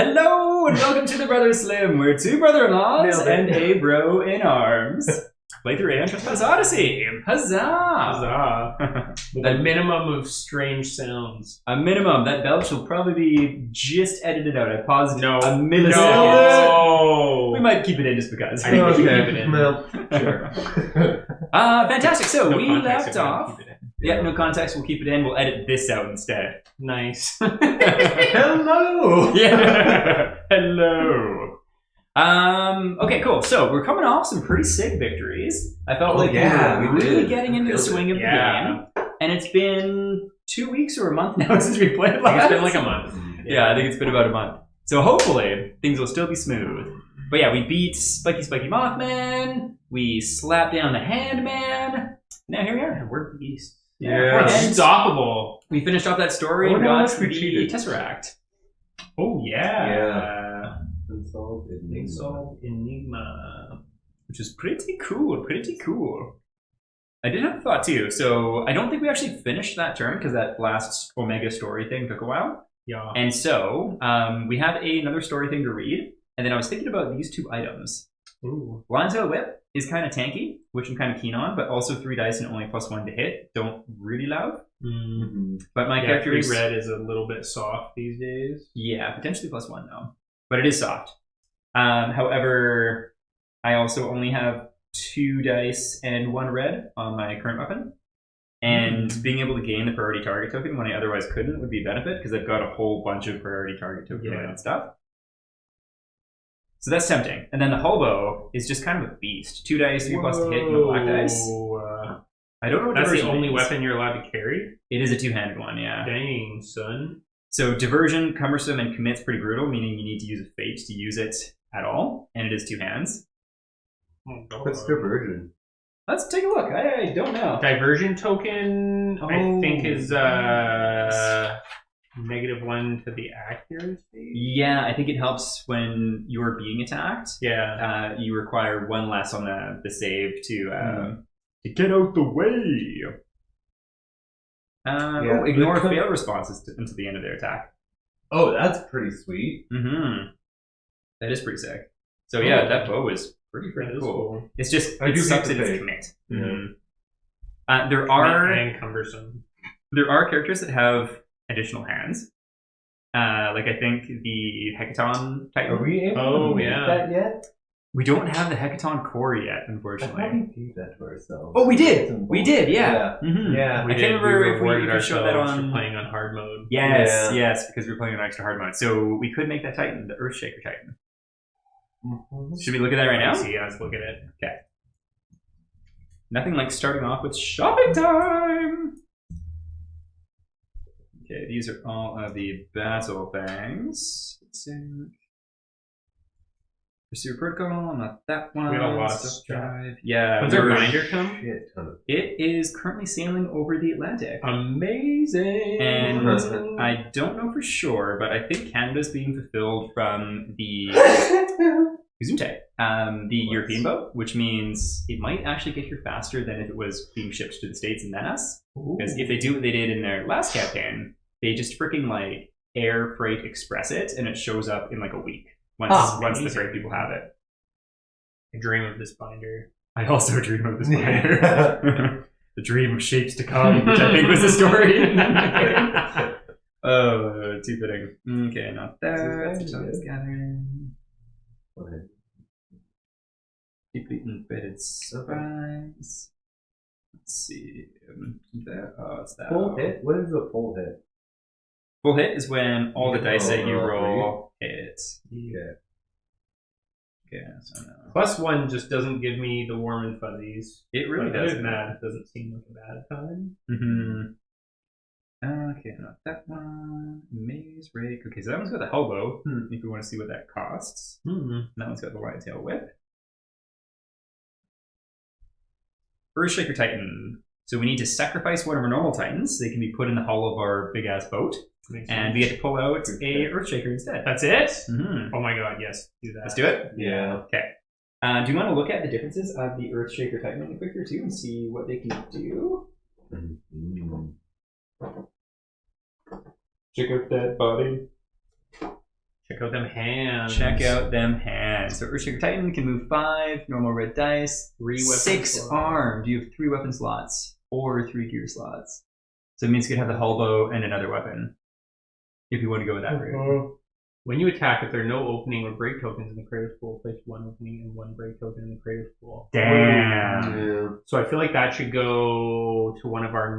Hello and welcome to the Brother Slim. We're two brother-in-laws and a bro in arms. Play through Aeon Trespass Odyssey. Huzzah! Huzzah! With a minimum of strange sounds. A minimum. That belch will probably be just edited out. I paused a millisecond. No! We might keep it in just because. I think we should keep it in. Well, sure. Fantastic. So No we context, left if we don't off. keep it in. Yeah, no context. We'll keep it in. We'll edit this out instead. Nice. Hello! Yeah. Hello. Okay, cool. So we're coming off some pretty sick victories. I felt like we were really getting into the swing of the game. And it's been 2 weeks or a month now since we played last. It's been like a month. Yeah, I think it's been about a month. So hopefully things will still be smooth. But yeah, we beat Spiky Mothman. We slapped down the Handman. Now here we are. We're beasts. Yeah. We're unstoppable. We finished off that story and got the Tesseract. Oh, yeah. Yeah. Unsolved Enigma. Which is pretty cool, I did have a thought too. So I don't think we actually finished that turn because that last Omega story thing took a while. Yeah. And so we have another story thing to read. And then I was thinking about these two items. Ooh. Liontail Whip is kind of tanky, which I'm kind of keen on, but also 3 dice and only +1 to hit. Don't really love. Mm-hmm. But my character is... red is a little bit soft these days. Yeah, potentially +1 though. But it is soft. However, I also only have 2 dice and 1 red on my current weapon. And being able to gain the priority target token when I otherwise couldn't would be a benefit because I've got a whole bunch of priority target token related stuff. So that's tempting. And then the hobo is just kind of a beast. 2 dice, 3+ to hit, and a black dice. I don't know what that's the diversion only means. weapon you're allowed to carry? It is a 2-handed one, yeah. Dang, son. So diversion, cumbersome, and commit's pretty brutal, meaning you need to use a fate to use it at all. And it is 2 hands. Oh, God. What's diversion? Let's take a look. I don't know. Diversion token, I think, is -1 to the accuracy. Yeah, I think it helps when you're being attacked. Yeah. You require 1 less on the save to get out the way. Ignore fail responses until the end of their attack. Oh, that's pretty sweet. Mm-hmm. That is pretty sick. So yeah, that bow is pretty cool. It's just it sucks that it's commit. Mm-hmm. There are and cumbersome. There are characters that have additional hands. Like I think the Hecaton Titan. Are we able to make that yet? We don't have the Hecaton core yet, unfortunately. I thought we gave that to ourselves. Oh, we did. We did. Yeah. Yeah. Mm-hmm. Yeah. I can't remember if we showed that on playing on hard mode. Yes, because we were playing on extra hard mode. So we could make that Titan, the Earthshaker Titan. Mm-hmm. Should we look at that right now? Yeah, let's look at it. Okay. Nothing like starting off with shopping time. Okay, these are all of the battle things. Pursue Protocol, not that one. We got a lot of Drive. Yeah. When's our binder come? It is currently sailing over the Atlantic. Amazing. And I don't know for sure, but I think Canada's being fulfilled from the Gesundheit, the European boat, which means it might actually get here faster than if it was being shipped to the States and then us. Because if they do what they did in their last campaign, they just freaking like air freight express it, and it shows up in like a week once the freight people have it. I dream of this binder. I also dream of this binder. The dream of shapes to come, which I think was the story. Oh, too fitting. Okay, not that. It's gathering. Deeply embedded spies. Let's see. It's that. Full hit? What is a full hit? Full hit is when all the dice that you roll hit. Yeah. Okay, so no. +1 just doesn't give me the warm and fuzzies. It really does. It doesn't seem like a bad time. Mm-hmm. Okay, not that one. Maze Rake. Okay, so that one's got the hobo. If you want to see what that costs. That one's got the Liontail Whip. Earthshaker Titan. So we need to sacrifice one of our normal Titans. They can be put in the hull of our big-ass boat. And we get to pull out a Earthshaker instead. That's it? Mm-hmm. Oh my god, yes. Do that. Let's do it? Yeah. Okay. Do you want to look at the differences of the Earthshaker Titan really quick here too and see what they can do? Check out that body. Check out them hands. Check out them hands. So Earthshaker Titan can move 5 normal red dice, 3 weapon 6 slots. armed. You have 3 weapon slots or 3 gear slots. So it means you could have the hull bow and another weapon if you want to go with that route. When you attack, if there are no opening or break tokens in the creator's pool, place 1 opening and 1 break token in the creator's pool. Damn. Yeah. So I feel like that should go to one of our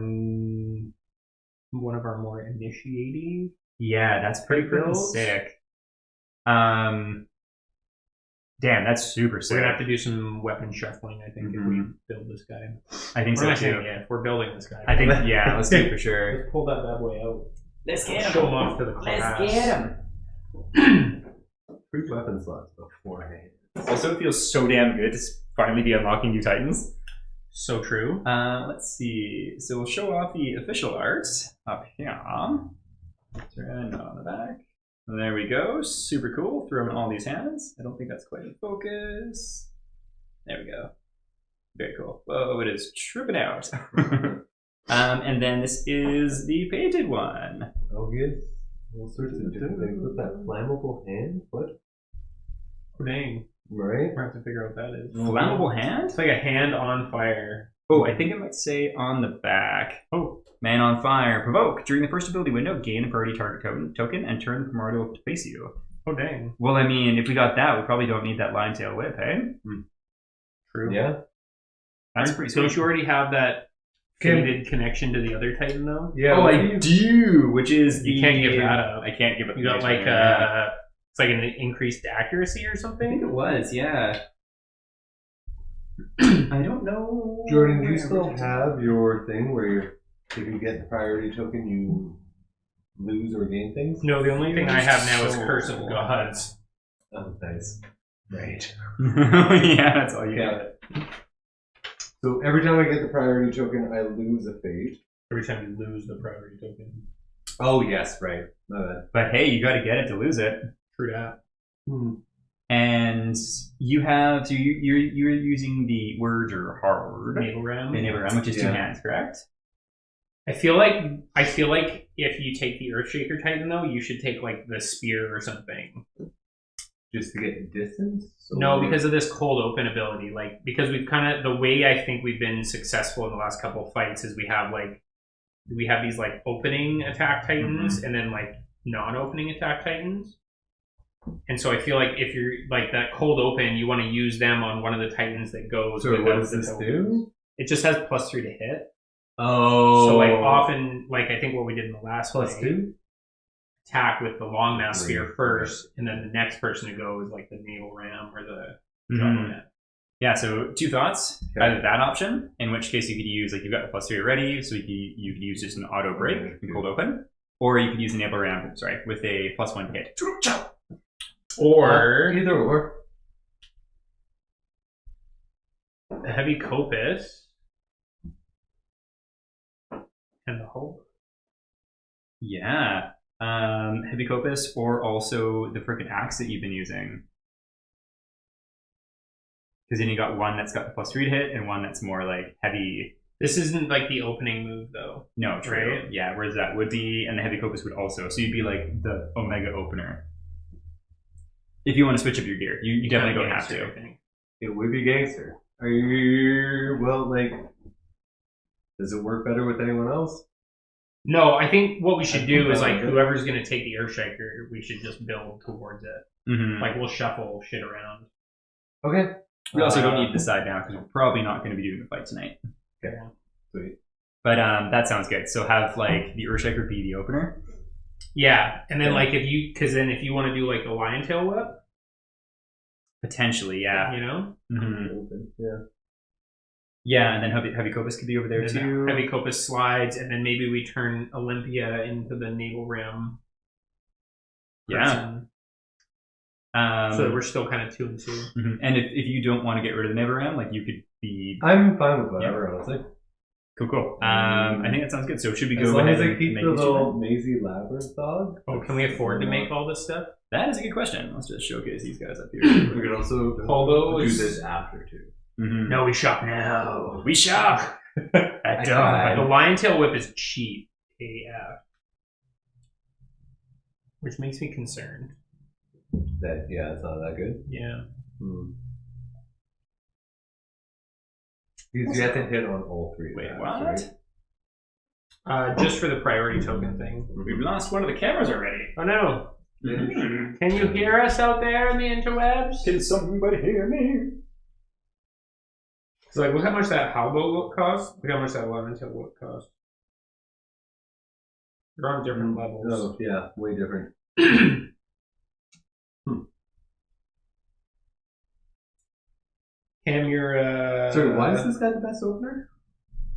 more initiating. Yeah, that's pretty freaking builds. sick. Damn, that's super sick. We're gonna have to do some weapon shuffling, I think, if we build this guy. I think What am I so saying? too. Yeah, if we're building this guy. I think, yeah, let's do it for sure. Let's pull that bad boy out. Let's Show him off to the class. Let's get him. 3 weapon slots beforehand. Also, it feels so damn good to finally be unlocking new Titans. So true. Let's see. So we'll show off the official art up here. Turn on the back. And there we go. Super cool. Throw in all these hands. I don't think that's quite in focus. There we go. Very cool. Whoa, it is tripping out. And then this is the painted one. Oh, good. All sorts of different things. What's that? Flammable hand? What? Oh, dang. Right? We're gonna have to figure out what that is. Flammable hand? It's like a hand on fire. Oh, I think it might say on the back. Oh. Man on fire. Provoke. During the first ability window, gain a priority target token and turn the primordial to face you. Oh, dang. Well, I mean, if we got that, we probably don't need that lion tail whip, hey? True. Yeah. That's pretty Don't sweet. you already have that faded connection to the other Titan, though? Yeah. Oh, what I do, which is You the... can't give that up. I can't give it. You got like it's like an increased accuracy or I think something. it was, yeah. I don't know. Jordan, do you still have your thing where you're, if you get the priority token, you lose or gain things? No, the only thing I have now is So- Curse of Gods. Oh, nice. Right. Yeah, that's all you Okay. got. So every time I get the priority token, I lose a fate. Every time you lose the priority token. Oh, yes, right. My bad. But hey, you got to get it to lose it. True that. And you have, so you're using the word or hard. Naval Ram. The neighbor round, which is 2 Yeah. hands, correct? I feel like if you take the Earthshaker Titan though, you should take like the spear or something. Just to get distance? No, Or- because of this cold open ability. Like because we've kind of the way I think we've been successful in the last couple of fights is we have these like opening attack Titans and then like non-opening attack Titans. And so I feel like if you're like that cold open, you want to use them on one of the Titans that goes. So what without does the this tokens. do? It just has +3 to hit. Oh. So like often, like I think what we did in the last plus fight, 2? attack with the long mass Three. sphere first, and then the next person to go is like the naval ram or the Mhm. javelin. Yeah, so 2 thoughts. Okay. Either that option, in which case you could use, like, you've got the +3 already, so you could use just an auto break and cold open. Or you could use the naval ram, with a +1 to hit. Or Either or. the heavy copus and the hope. Yeah. Heavy Copus, or also the frickin' axe that you've been using. Because then you got one that's got the +3 to hit, and one that's more like heavy. This isn't like the opening move though. No, true. Right. Yeah, whereas that would be, and the Heavy Copus would also. So you'd be like the Omega opener. If you want to switch up your gear, you definitely don't have to. I think. It would be gangster. Are you, well, like, does it work better with anyone else? No, I think what we should do is like Okay. whoever's gonna take the Earthshaker, we should just build towards it. Mm-hmm. Like we'll shuffle shit around. Okay. We also don't need to decide now because we're probably not going to be doing the fight tonight. Okay. Sweet. But that sounds good. So have like the Earthshaker be the opener. Yeah, and then Yeah. like if you want to do like the lion tail whip, Potentially, yeah. you know, Mm-hmm. Yeah. Yeah, and then Heavy Copus could be over there and too. then heavy copus slides, and then maybe we turn Olympia into the naval ram. Yeah. person. So that we're still kind of 2 and 2. Mhm. And if you don't want to get rid of the Never Ram, like you could be I'm fine with whatever, honestly. cool. I think that sounds good. So should we go As long ahead as I and keep make the these little two? mazy labyrinth dog. Oh, can we afford to make all this stuff? That is a good question. Let's just showcase these guys up here. We could also Although do it's- this after, too. Mhm. No, we shop now. We shop at I dawn. The lion tail whip is cheap AF, which makes me concerned. That it's not that good. Yeah. Because you have to hit on all three. Wait, attacks, what? right? Just for the priority token thing. We've lost one of the cameras already. Oh no. Can you hear us out there in the interwebs? Can somebody hear me? So like, look how much that halbo costs. Look how much that lemon tail whip costs. They're on different levels. Oh, yeah, way different. Cam, you're Sorry, why is this guy the best opener?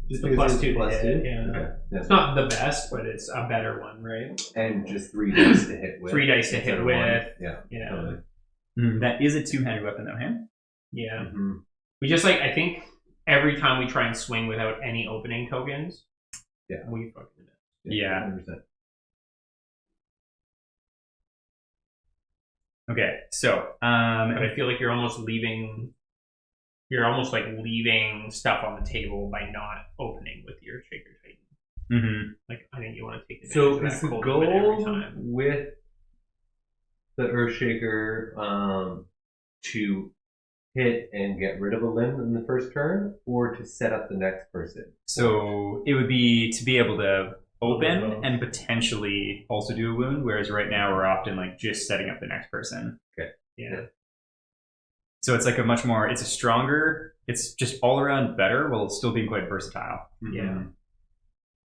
just the Because plus it's two plus to hit. two? Yeah. Okay. Yeah. It's not the best, but it's a better one, right? And just 3 dice to hit with. 3 dice to instead hit of with. one. Yeah. Yeah. Totally. That is a two-handed weapon, though, huh? Yeah. Mm-hmm. We just like, I think every time we try and swing without any opening tokens, we fucking miss. Yeah. 100%. Okay, so But I feel like you're almost like leaving stuff on the table by not opening with your Shaker Titan. Like, I think you want to take advantage So of is that the cold open every goal time. with the Earthshaker to hit and get rid of a limb in the first turn, or to set up the next person? So it would be to be able to open Both. and potentially also do a wound, whereas right now we're often like just setting up the next person. Okay. Yeah. So it's like it's a stronger, it's just all around better while still being quite versatile. Yeah.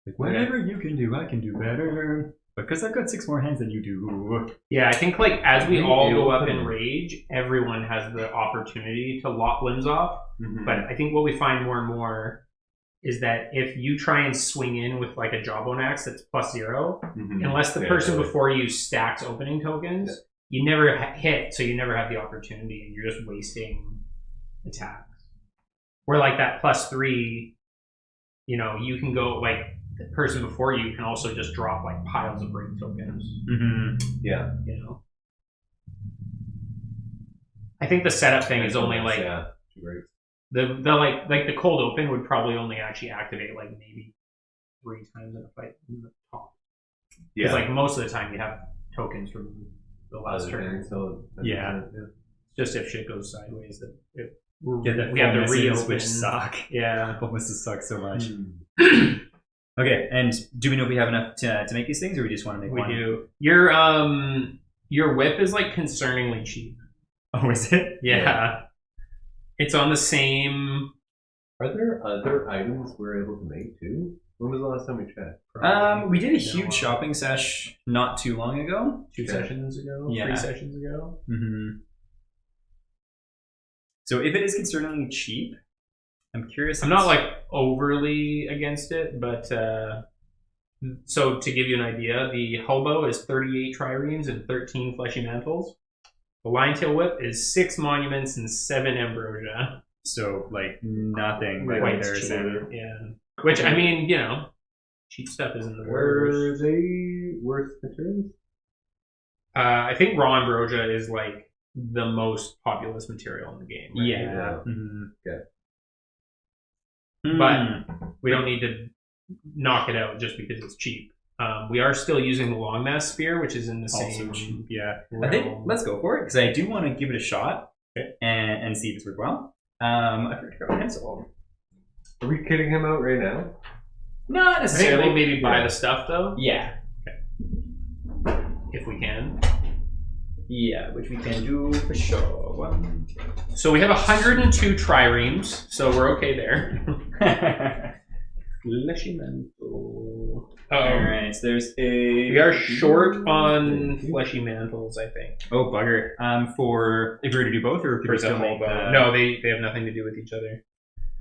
Like, whatever you can do, I can do better. Because I've got 6 more hands than you do. Yeah, I think like as we all go up in open. rage, everyone has the opportunity to lock limbs off. Mm-hmm. But I think what we find more and more is that if you try and swing in with like a jawbone axe that's +0, unless the person before you stacks opening tokens, you never hit, so you never have the opportunity, and you're just wasting attacks. Where like that +3, you can go like the person before you can also just drop like piles of break tokens. Yeah. I think the setup thing is only like Great. the like the cold open would probably only actually activate like maybe 3 times in a fight in the top. Because like most of the time you have tokens from the last turn. So Just if shit goes sideways, that We have to reopen. which suck. Yeah. Bonuses suck so much. Okay, and do we know if we have enough to make these things, or we just want to make We one? do. Your whip is like concerningly cheap. Oh, is it? Yeah. It's on the same. Are there other items we're able to make too? When was the last time we checked? We did a huge shopping sesh not too long ago. 2 sessions ago? Yeah. 3 sessions ago? So if it is concerningly cheap, I'm curious. I'm not like overly against it, but so to give you an idea, the hobo is 38 triremes and 13 fleshy mantles. The Linetail Whip is 6 monuments and 7 ambrosia. So like nothing. Quite there's cheap. Yeah. Which I mean, cheap stuff isn't the worst. Were they worth materials? I think raw ambrosia is like the most populous material in the game. Right? Yeah. Okay. But we don't need to knock it out just because it's cheap. We are still using the long mass spear, which is in the also same. cheap. Yeah. realm. I think let's go for it because I do want to give it a shot and see if it's worthwhile. I forgot to grab a pencil. Are we kidding him out right now? Not I think necessarily. we'll maybe buy the stuff though, Yeah. if we can. Yeah, which we can do for sure. One. So we have 102 triremes, so we're okay there. Fleshy mantle. Alright, so there's a... We are short on fleshy mantles, I think. Oh, bugger. For if we were to do both, or if we For still the make hobo. the... No, they have nothing to do with each other.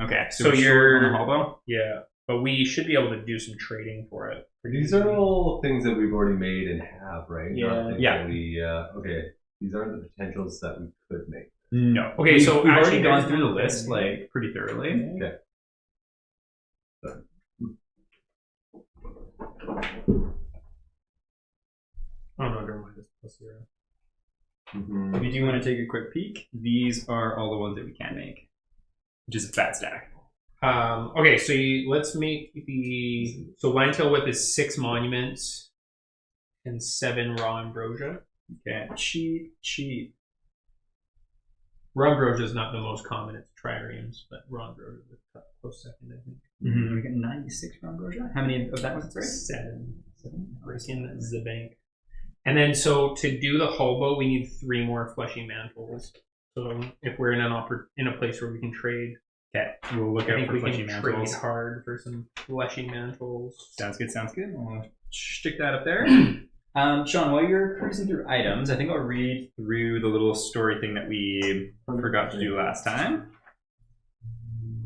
Okay, So we're short you're- on the hobo? Yeah, but we should be able to do some trading for it. These are all things that we've already made and have, right? Yeah. Not things Yeah. that we, okay. These aren't the potentials that we could make. No. Okay, We've- so we've actually already gone there's through the one list thing. like pretty thoroughly. Okay. Oh no, never mind. It's +0. Mm-hmm. If you do want to take a quick peek, these are all the ones that we can make, which is a fat stack. Okay, so let's make so Linetail Whip is 6 monuments and 7 raw ambrosia. Okay, cheap. Rongroja is not the most common. It's triremes, but Rongroja is a close second, I think. Mm-hmm. We got 96 Rongroja. How many of that was it? Sorry? 7. Breaking the bank. And then, so to do the hobo, we need 3 more fleshy mantles. So if we're in a place where we can trade, Okay, we'll look out for fleshy trade mantles. hard for some fleshy mantles. Sounds good. We'll stick that up there. Sean, while you're cruising through items, I think I'll read through the little story thing that we forgot to do last time.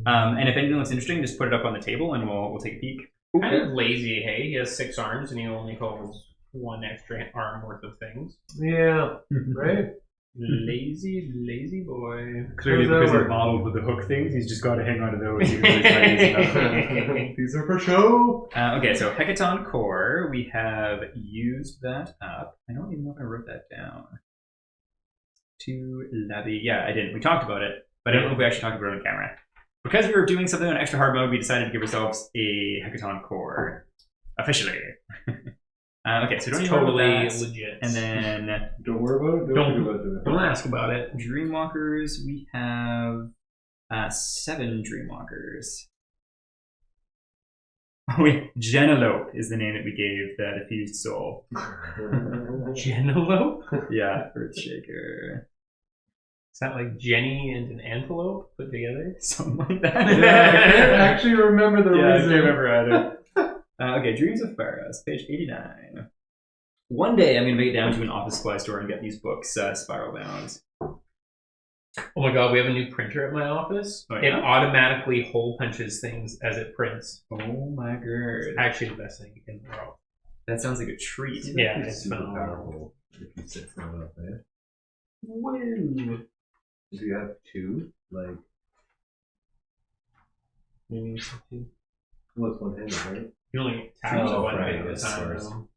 And if anything looks interesting, just put it up on the table and we'll take a peek. Kind of lazy, hey? He has 6 arms and he only holds 1 extra arm worth of things. Yeah, right? Lazy boy. Clearly, because he's modeled with the hook things, he's just got to hang on to those. These are for show. Okay, so Hecaton Core, we have used that up. I don't even know if I wrote that down. To Levy. Yeah, I didn't. We talked about it, but I don't know if we actually talked about it on camera. Because we were doing something on extra hard mode, we decided to give ourselves a Hecaton Core. Officially. Okay, so don't even totally worry about that. legit. And then Don't worry about it. Don't ask about it. Dreamwalkers, we have 7 Dreamwalkers. Oh wait, Genelope is the name that we gave the diffused soul. Genelope? Yeah, Earthshaker. Is that like Jenny and an antelope put together? Something like that. Yeah, I can't actually remember the I reason. can't remember either. Okay, Dreams of Pharos, page 89. One day I'm going to make it down to an office supply store and get these books spiral bound. Oh my god, we have a new printer at my office. Oh, yeah? It automatically hole punches things as it prints. Oh my god. It's actually the best thing in the world. That sounds like a treat. Yeah, It's it's super phenomenal. powerful if you set someone up there. Woo. Do you have 2? Like, Maybe something. well, it's one-handed, right? You only tap Oh, one right, thing at a of time. course. though.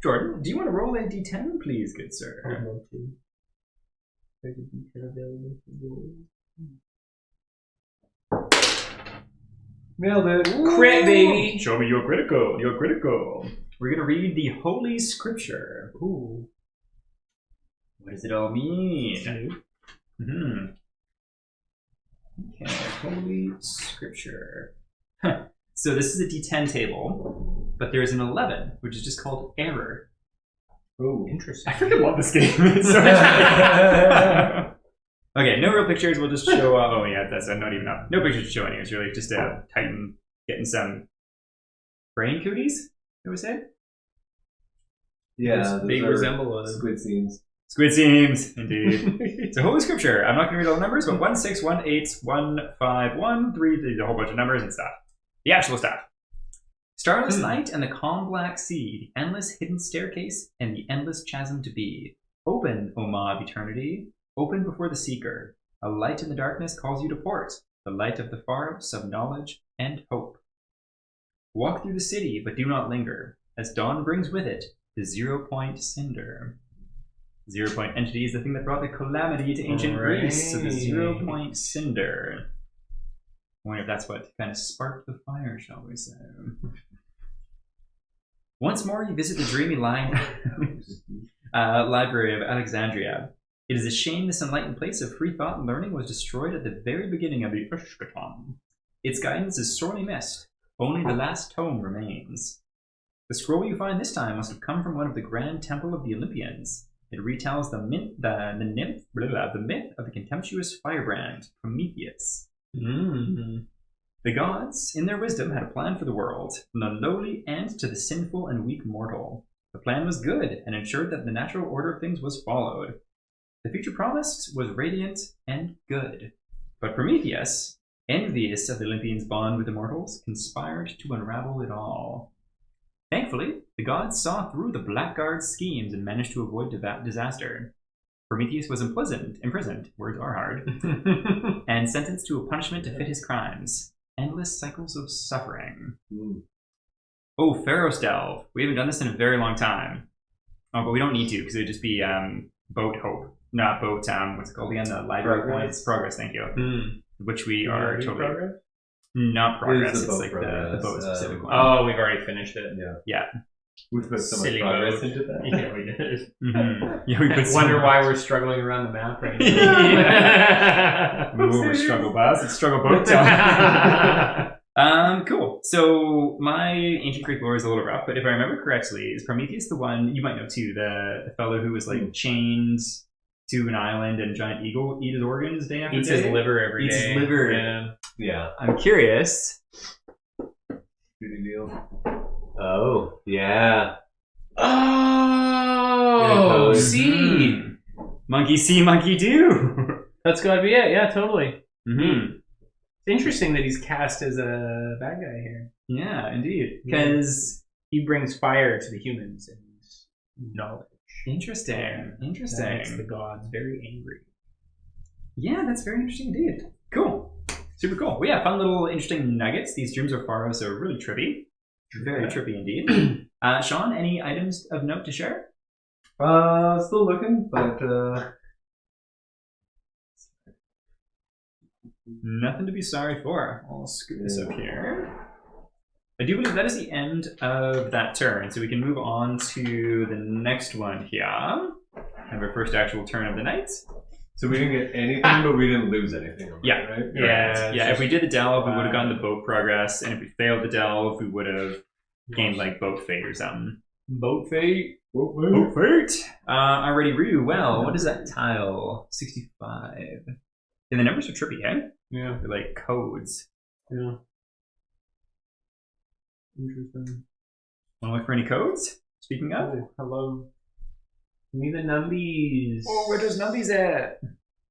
Jordan, do you want to roll a d10, please, good sir? I'd love to. There's a D10 available for gold. Nailed it. Crit, baby! Show me your critical. We're going to read the Holy Scripture. Ooh. What does it all mean? Okay, Holy Scripture. Huh. So this is a D10 table, but there's an 11, which is just called Error. Oh, Interesting. I freaking love this game. It's so much Okay, no real pictures. We'll just show. Oh yeah, that's not even up. No pictures to show anyways. Really, just a Titan getting some brain cooties. I would say. yeah. They those are resemble a squid scenes. Squid seams, indeed. So Holy Scripture. I'm not going to read all the numbers, but 1, 6, 1, 8, 1, 5, 1, 3. There's a whole bunch of numbers and stuff. The actual stuff. Starless night and the calm black sea, the endless hidden staircase, and the endless chasm to be. Open, O maw of eternity. Open before the seeker. A light in the darkness calls you to port. The light of the forest of knowledge and hope. Walk through the city, but do not linger, as dawn brings with it the 0-point cinder. 0-point entity is the thing that brought the calamity to ancient Greece. So the 0-point cinder. I wonder if that's what kind of sparked the fire, shall we say. Once more, you visit the dreamy library of Alexandria. It is a shame this enlightened place of free thought and learning was destroyed at the very beginning of the Eschaton. Its guidance is sorely missed. Only the last tome remains. The scroll you find this time must have come from one of the grand temple of the Olympians. It retells the myth of the contemptuous firebrand, Prometheus. The gods, in their wisdom, had a plan for the world, from the lowly ant to the sinful and weak mortal. The plan was good and ensured that the natural order of things was followed. The future promised was radiant and good. But Prometheus, envious of the Olympians' bond with the mortals, conspired to unravel it all. Thankfully, the gods saw through the blackguard's schemes and managed to avoid disaster. Prometheus was imprisoned, words are hard, and sentenced to a punishment to fit his crimes. Endless cycles of suffering. Oh, Pharaoh's Delve. We haven't done this in a very long time. Oh, but we don't need to, because it would just be Boat Hope. Not Boat, what's it called again? The library points. Progress, thank you. Which we are totally... Progress? Not Progress, It is it's the like boat the progress, boat specific one. Oh, we've already finished it. Yeah. We put so much Silly progress mode. into that. Yeah, we did. Yeah, we I put wonder some- why we're struggling around the map right now. Ooh, we're struggle bus. It's struggle boat time. Cool. So my ancient Greek lore is a little rough, but if I remember correctly, is Prometheus the one you might know too, the fellow who was like chained to an island and a giant eagle eat his organs day after Eats day? his liver every Eats day. his liver. Yeah. Yeah. I'm curious. Good deal. Oh, yeah. Oh, Yeah, see, Monkey see, monkey do. that's gotta be it. Yeah, totally. Mm-hmm. It's interesting that he's cast as a bad guy here. Yeah, indeed. Yeah. Because He brings fire to the humans and knowledge. interesting. That makes the Interesting. gods very angry. Yeah, that's very interesting indeed. Cool. Super cool. Well, yeah, fun little interesting nuggets. These dreams of Pharos are really trippy. Very trippy indeed. Sean, any items of note to share? Still looking, but Nothing to be sorry for. I'll scoot this up here. I do believe that is the end of that turn, so we can move on to the next one here. Have our first actual turn of the night. so we didn't get anything, but we didn't lose anything. Yeah. Right? Yeah. Yeah, if we did the delve, we would have Wow. gotten the boat progress, and if we failed the delve, we would have gained like boat fate or something. Boat fate. Boat fate! Already, Ryu, well, what is that tile? 65. And the numbers are trippy, eh? Yeah. They're like codes. Yeah. Interesting. Want to look for any codes? Speaking of. Oh, hello. Give me the numbies. where does numbies at?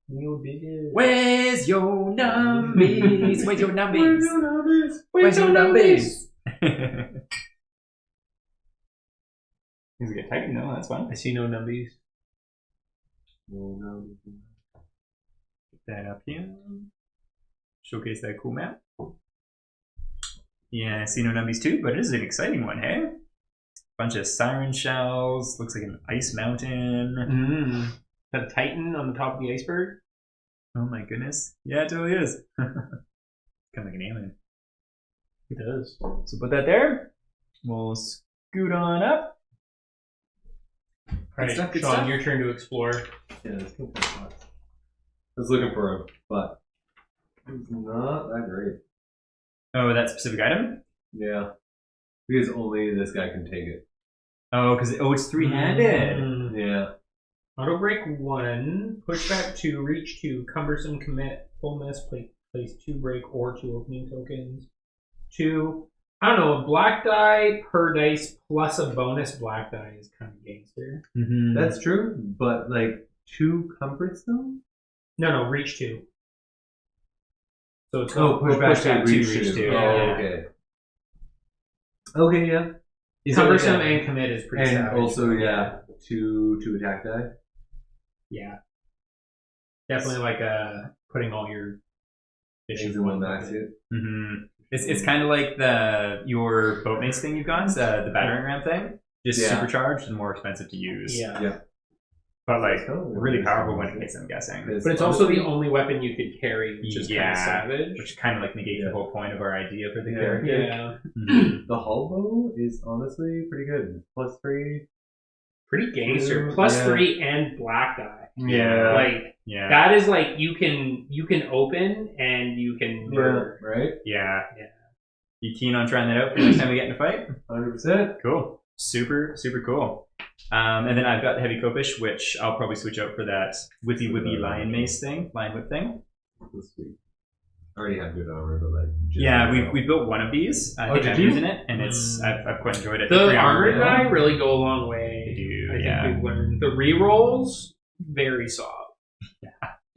Neil digits. Where's your numbies? Where's your numbies? Where's your numbies? Things get tight, no, that's fun. I see no numbies. Get that up here. Showcase that cool map. Yeah, I see no numbies too, but it is an exciting one, hey? Bunch of siren shells. Looks like an ice mountain. That Titan on the top of the iceberg? Oh my goodness. Yeah, it totally is. Kind of like an alien. It does. So put that there. We'll scoot on up. Alright, stuff, good Sean, stuff. your turn to explore. Yeah, let's go for a butt. I was looking for a butt. It's not that great. Oh, that specific item? Yeah. Because only this guy can take it. Oh, because it's three-handed. Yeah. Auto break 1, push back 2, reach 2, cumbersome commit, full miss, place 2 break or 2 opening tokens. 2, I don't know, a black die per dice plus a bonus black die is kind of gangster. Mm-hmm. That's true, but like 2 comfort stones? No, reach 2. So it's Oh, push back to reach reach 2. two. Oh, Yeah. okay. Okay, yeah. cumbersome and commit is pretty And savage. also, yeah, 2 attack die. Yeah. Definitely like putting all your Eggs in one basket. Mm-hmm. It's kind of like your boat mace thing you've got, the battering ram thing. Just Yeah. supercharged and more expensive to use. Yeah. But like Oh, really nice. powerful when it hits, I'm guessing. But it's also the only weapon you could carry, which is kind Yeah. of savage. Which kind of like negates the whole point of our idea for the Yeah. character. Yeah. Mhm. The hull bow is honestly pretty good. +3. Pretty gangster. Yeah. +3 and black die. Yeah. Like Yeah. that is like you can open and you can murder. Right? Yeah. Yeah. You keen on trying that out for next time we get in a fight? 100%. Cool. Super, super cool. And then I've got the heavy copish, which I'll probably switch out for that whippy lion mace thing, lion whip thing. That's sweet. I already have good armor, but like. Yeah, we built one of these. I think did I'm you? using it, and I've quite enjoyed it. The free armored armor die really go a long way. They do, I yeah. think we've learned. The rerolls, very soft. Yeah.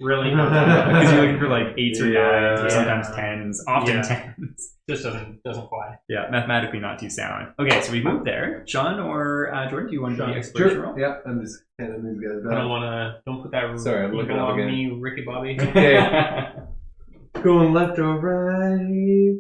Really because you're looking for like 8s or 9s or Yeah. sometimes 10s, often Yeah. 10s. just doesn't fly. Yeah, mathematically not too sound. Okay, so we moved there. Sean or Jordan, do you want to do the Sean. exploration roll? Yeah, I'm just handing these guys I back. don't put that Sorry, I'm looking ego up on again. me, Ricky Bobby. Okay. Going left or right?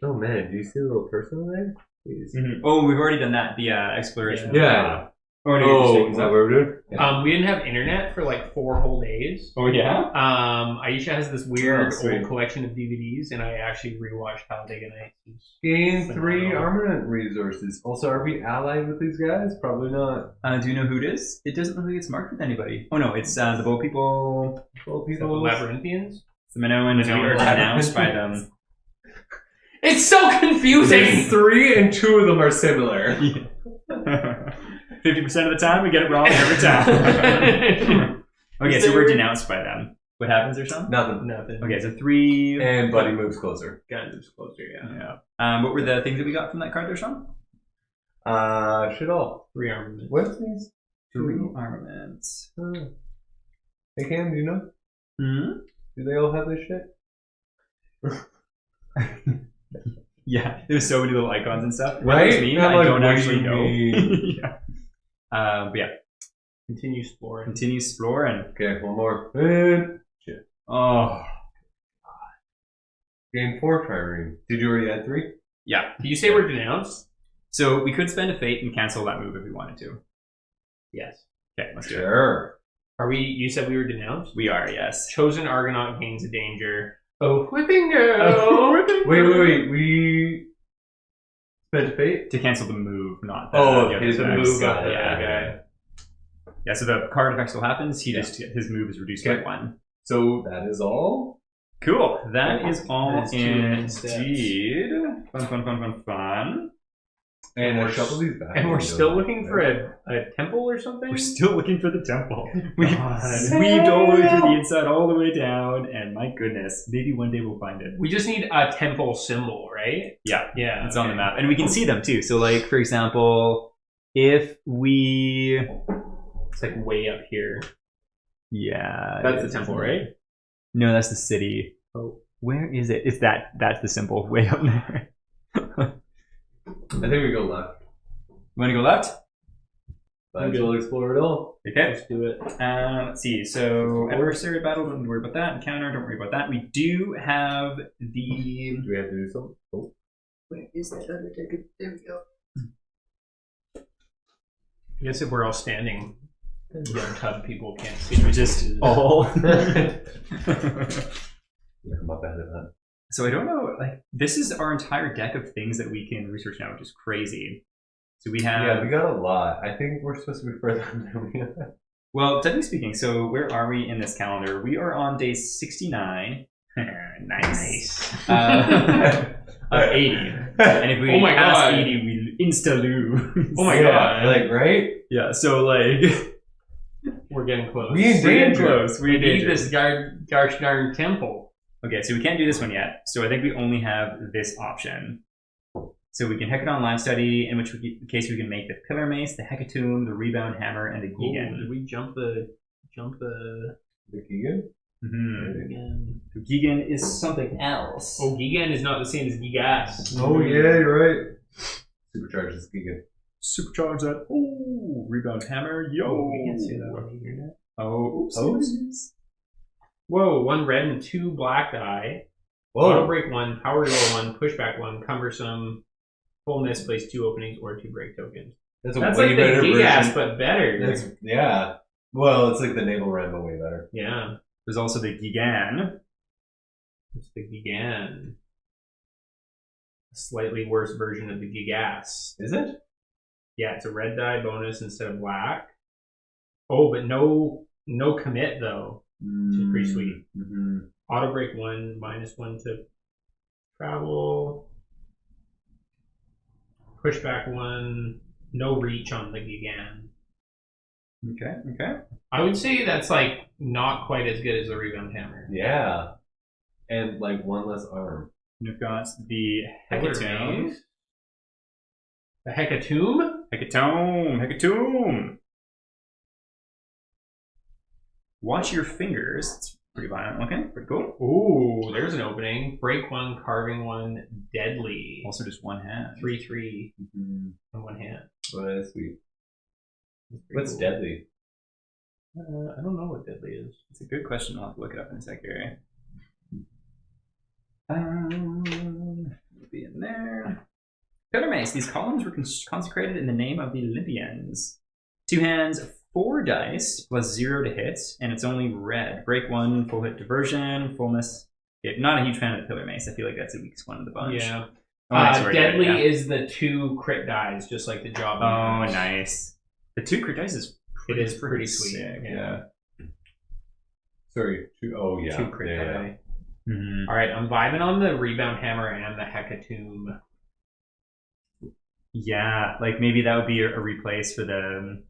Oh man, do you see a little person there? Please. Mhm. Oh, we've already done that. The exploration. Yeah. Oh, no, Oh, you're is that what we're doing? Yeah. We didn't have internet for like 4 whole days. Oh, yeah? Aisha has this weird sweet. old collection of DVDs, and I actually rewatched Talladega Nights. Gain 3 Phenomenal. armament resources. Also, are we allied with these guys? Probably not. Do you know who it is? It doesn't look like it's marked with anybody. Oh, no, it's the Bow People. Well, The people. Labyrinthians? It's the Minoans. We are denounced by them. It's so confusing! There's 3 and 2 of them are similar. 50% of the time, we get it wrong every time. Okay, so we're denounced by them. What happens there, Sean? Nothing. Nothing. Okay, so 3. And Buddy moves closer. Guys, it's closer, yeah. Yeah. What were the things that we got from that card there, Sean? Shit all. 3 armaments. What's these? 3 armaments. Hey Cam, do you know? Hmm? Do they all have this shit? Yeah, there's so many little icons and stuff. What Right? those mean, I'm I like, don't what do actually you know. mean? Yeah. But yeah, Continue exploring. continue exploring. Okay, one more. And shit. Oh, Game 4 trireme. Did you already add 3? yeah. Did you say we're denounced? So we could spend a fate and cancel that move if we wanted to. Yes. Okay, let's do it. Sure. Are we? You said we were denounced? We are, yes. Chosen Argonaut gains a danger. Oh, whipping girl! Wait. We spent a fate? To cancel the move, not the, Oh, the other his effects. move got on it. the Yeah. guy. Yeah, so the card effect still happens. He Yeah. just his move is reduced Okay. by 1. So that is all? Cool. That is all That's 2 steps. indeed. Fun. And I we're shuffle these back. And we're still looking for a temple or something? We're still looking for the temple. We've God. weaved all the way through the inside, all the way down, and my goodness, maybe one day we'll find it. We just need a temple symbol, right? Yeah, Yeah. it's on the map, and we can see them too. So, like for example, if we, It's like way up here. yeah, That's it the is, temple, isn't it? right? No, that's the city. Oh. Where is it? It's that. That's the symbol way up there. I think we go left. You want to go left? But we'll explore it all. Okay. Let's do it. Let's see. So adversary battle. Don't worry about that. Encounter. Don't worry about that. We do have the. Do we have to do something? Oh. Where is that Undertaker? There we go. I guess if we're all standing, young tub people can't see. We're just all. Yeah, I'm up ahead of that. So I don't know. Like this is our entire deck of things that we can research now, which is crazy. So we have. Yeah, we got a lot. I think we're supposed to be further than we are. Well, technically speaking, so where are we in this calendar? We are on day 69. Nice. Of 80. And if we Oh my pass God. 80, we insta-lose. Oh my Yeah, God. like, right? Yeah, so like... We're getting close. We in We're getting danger. close. We We're in need danger. this gosh darn temple. Okay, so we can't do this one yet. So I think we only have this option. So we can Hecaton Line Study, in which case we can make the Pillar Mace, the Hecatomb, the Rebound Hammer, and the Ooh, Gigan. did we jump the The Keegan? Mm-hmm. Gigan? So Gigan is something else. Oh, Gigan is not the same as Gigas. Oh, yeah, you're right. Supercharge this Keegan. Supercharge that. Ooh, Rebound Hammer. Yo. Oh, we can't say that on the internet. Oh, oops. Oh. Oops. Whoa, 1 red and 2 black die. Whoa. Auto break 1, power roll 1, pushback 1, cumbersome, full miss, place 2 openings or 2 break tokens. That's a That's way like the better Gigas, version. but better. That's, yeah. Well, it's like the Naval Ram, but way better. Yeah, There's also the Gigan. it's the Gigan. A slightly worse version of the Gigas. Is it? Yeah, it's a red die bonus instead of black. Oh, but no commit though. Which is pretty sweet. Mm-hmm. Auto break 1, -1 to travel. Pushback 1, no reach on the Gigan. Okay. I would say that's like not quite as good as the Rebound Hammer. Yeah. And like 1 less arm. We've got the That would've Hecatomb. made- The Hecatomb? Hecatomb. Watch your fingers. It's pretty violent looking. Pretty cool. Ooh, there's an opening. Break 1, carving 1, deadly. Also just one hand. 3/3 Mm-hmm. on 1 hand. Well, that's sweet. That's pretty What's cool. deadly? I don't know what deadly is. It's a good question. I'll have to look it up in a sec here. Be in there. Pillar Mace. These columns were consecrated in the name of the Olympians. 2 hands, 4 dice, plus 0 to hit, and it's only red. Break 1, full hit diversion, fullness. Yeah, not a huge fan of the Pillar Mace. I feel like that's the weakest one of the bunch. Yeah. Oh, nice, sorry, Deadly yeah. is the 2 crit dies, just like the job. Oh, nice. The 2 crit dice is pretty sweet. Sick, Yeah. Sorry, 2. Oh, yeah. 2 crit yeah. die. Mm-hmm. All right, I'm vibing on the Rebound Hammer and the Hecatomb. Yeah, like maybe that would be a replace for the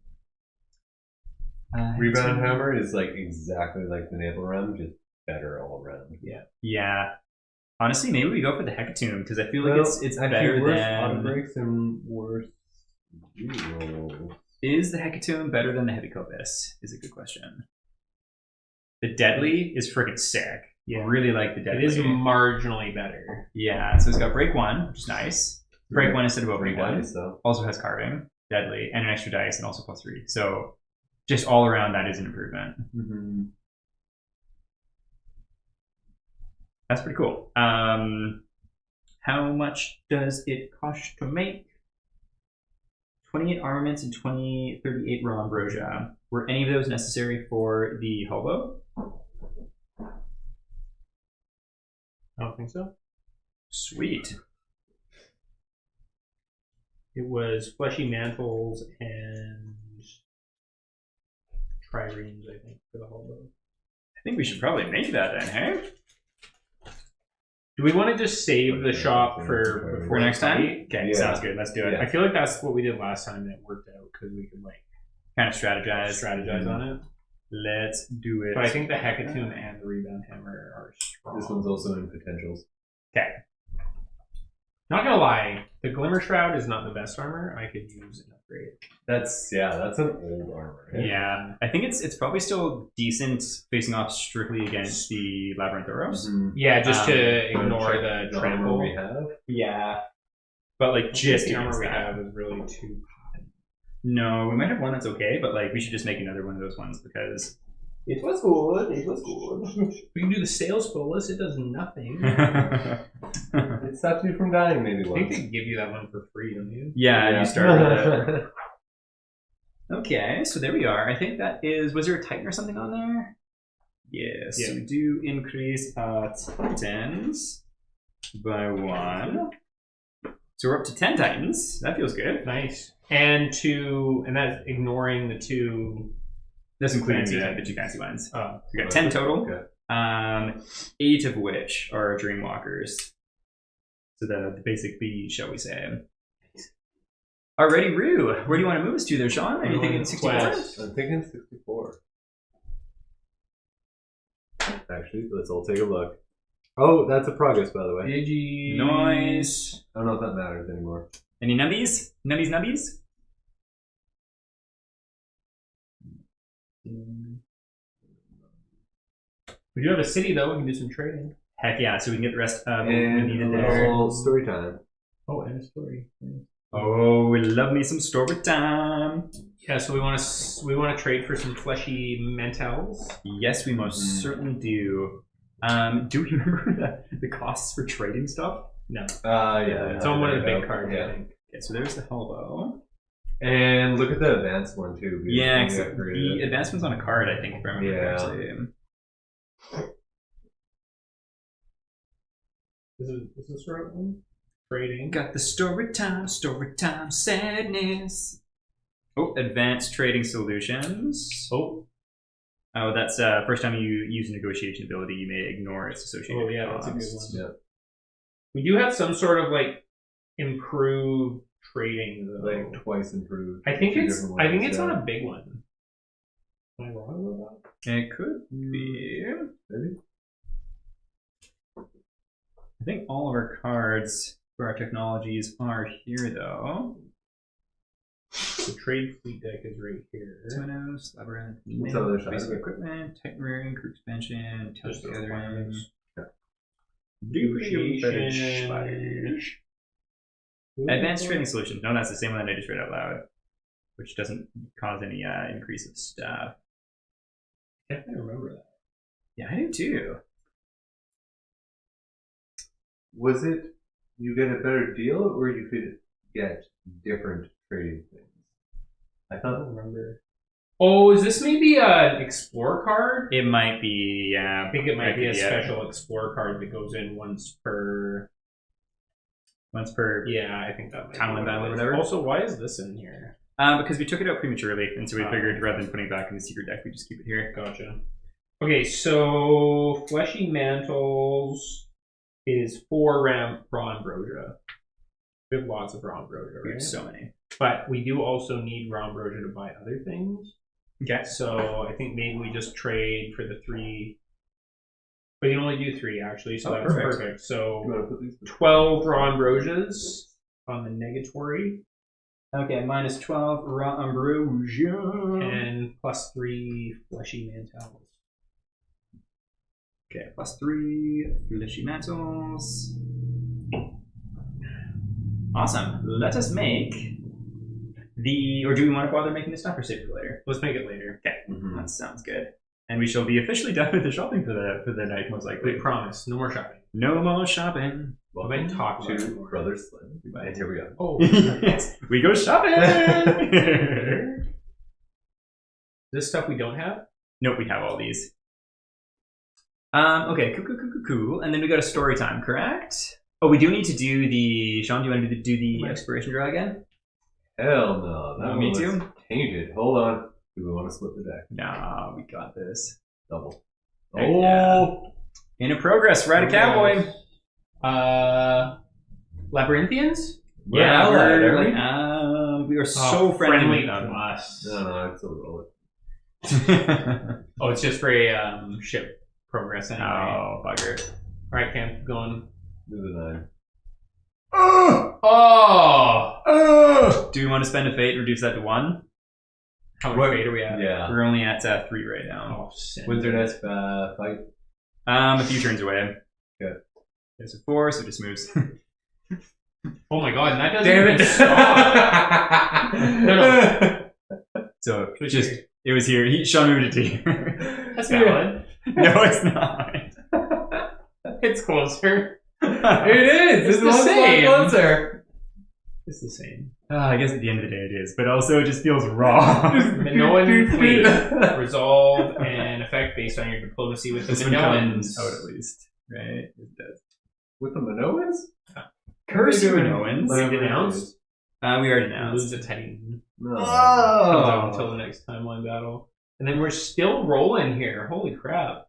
Rebound Hammer is like exactly like the Naval Realm, just better all around. Yeah. Honestly, maybe we go for the Hecatomb because I feel like it's actually better worse than. auto breaks and worse rerolls. Is the Hecatomb better than the Heavy Copus? Is a good question. The Deadly is freaking sick. Yeah. I really like the Deadly. It is marginally better. Yeah, so it's got break 1, which is nice. Break 1 instead of opening 1. Dice, though. Also has carving, Deadly, and an extra dice, and also plus 3. So just all around, that is an improvement. Mm-hmm. That's pretty cool. How much does it cost to make? 28 armaments and 38 raw ambrosia. Were any of those necessary for the hobo? I don't think so. Sweet. It was Fleshy Mantles and Triremes, I think, for the hobo. I think we should probably make that then, hey? Do we want to just save the shop for For next time? fight? Okay, Yeah. sounds good. Let's do it. Yeah. I feel like that's what we did last time that worked out because we could like Kind of strategize. strategize on it. Let's do it. But I think the Hecatomb and the Rebound Hammer are strong. This one's also in potentials. Okay. Not gonna lie, the Glimmer Shroud is not the best armor. I could use an upgrade. That's an old armor. Right? Yeah, I think it's probably still decent facing off strictly against the Labyrinthoros. Mm-hmm. Yeah, just to Um, ignore Check the armor trample. we have. Yeah, but like Just just the armor against we that. have is really too high. No, we might have one that's okay, but like we should just make another one of those ones because It was good. It was good. We can do the Sales Bolus. It does nothing. It stops you from dying, maybe I think once. they give you that one for free, don't you? yeah, you start with it. Okay, so there we are. I think that is. Was there a Titan or something on there? Yes, Yeah. we do increase Titans by 1. So we're up to 10 Titans. That feels good. Nice. And that's ignoring the 2. That's including Fancy the Titans. 2 fancy ones. Oh, We got 10 total. Okay. 8 of which are Dreamwalkers. So the basic B, shall we say. Alrighty, Rue. Where do you want to move us to there, Sean? Are you thinking 64? Quest. I'm thinking 64. Actually, let's all take a look. Oh, that's a progress, by the way. Digi. Nice. I don't know if that matters anymore. Any nubbies? Nubbies? We do have a city though. We can do some trading. Heck yeah, so we can get the rest of what we And needed a there. little story time. Oh, and a story. Oh, we love me some story time. Yeah, so we want to trade for some fleshy mentals. Yes, we most certainly do. Do we remember the costs for trading stuff? No, Yeah. it's on one of the big cards. Yeah. I think. Okay, so there's the Helbo. And look at the advanced one, too. because Yeah, we except upgraded the it. advancement's on a card, I think, if I remember Yeah. correctly. Is this the right one? Trading. Got the story time sadness. Oh, advanced trading solutions. Oh, That's first time you use a negotiation ability, you may ignore its associated oh yeah, that's a good costs. one. Yeah. We do have some sort of like improved trading though. Like twice improved. I think Two it's different ones, on yeah. a big one. Am I wrong about that? It could be. Maybe? I think all of our cards for our technologies are here, though. The trade fleet deck is right here. Temenos, Labyrinth, What's the other side basic of it? equipment, Titan Rearing, crew expansion, touch Just the gathering, requirements. duplication, advanced trading solution. No, that's the same one that I just read out loud, which doesn't cause any increase of staff. I definitely remember that. Yeah, I do too. Was it you get a better deal or you could get different trading things? I I thought. don't remember. Oh, is this maybe an Explore card? It might be, yeah. I think it might be a yeah. special Explore card that goes in once per. Yeah, I think that might Townland be battle or it is. whatever. Also, why is this in here? Because we took it out prematurely, and so we figured rather than putting it back in the secret deck, we just keep it here. Gotcha. Okay, so Fleshy Mantles is 4 raw ambrosia. We have lots of raw ambrosia, We right? have so many. But we do also need raw ambrosia to buy other things. Okay. So I think maybe we just trade for the 3. But you only do 3 actually, so that's perfect. You want So to put these? 12 raw ambrosias on the negatory. Okay, minus 12 raw ambrosia. And plus 3 fleshy mantles. Okay, plus 3 fleshy mantles. Awesome. Let us make the. Or do we want to bother making the stuff or save it for later? Let's make it later. Okay, Mhm. that sounds good. And we shall be officially done with the shopping for the night, most likely. We promise, no more shopping. No more shopping. Welcome I might talk about it to more. Brothers Slim. And here we go. Oh, Yes, we go shopping. this stuff we don't have? Nope, we have all these. Okay, cool. And then we go to story time, correct? Oh, we do need to do the. Sean, do you want to do the expiration draw again? Hell no. That Me one too. was tainted. Hold on. Do we want to split the deck? Nah, we got this. Double. Heck Oh! In a progress, ride a cowboy. Labyrinthians? Yeah, allied, we're are like, we are so friendly with them. plus. No, I still roll it. Oh, it's just for a ship progress anyway. Oh, bugger. Alright, Cam, keep going. Do the 9. Oh! Do we want to spend a fate and reduce that to 1? How much What- fate are we at? Yeah. We're only at 3 right now. Oh, sin. When's their next fight? A few turns away. Good. There's a 4, so it just moves. Oh my god, and that doesn't Damn even it! stop. No. So just it was here. Sean moved it to here. That's valid. No, it's not. It's closer. It is! It's This the one's same. closer! It's the same. I guess at the end of the day it is, but also it just feels wrong. Minoan fleet. Resolve and effect based on your diplomacy with the This one Minoans. comes out at least, right? It does. With the Minoans? Curse you, doing? Minoans. We denounced. We already Lose announced. a Titan. No. Comes out Oh. until the next timeline battle. And then we're still rolling here. Holy crap.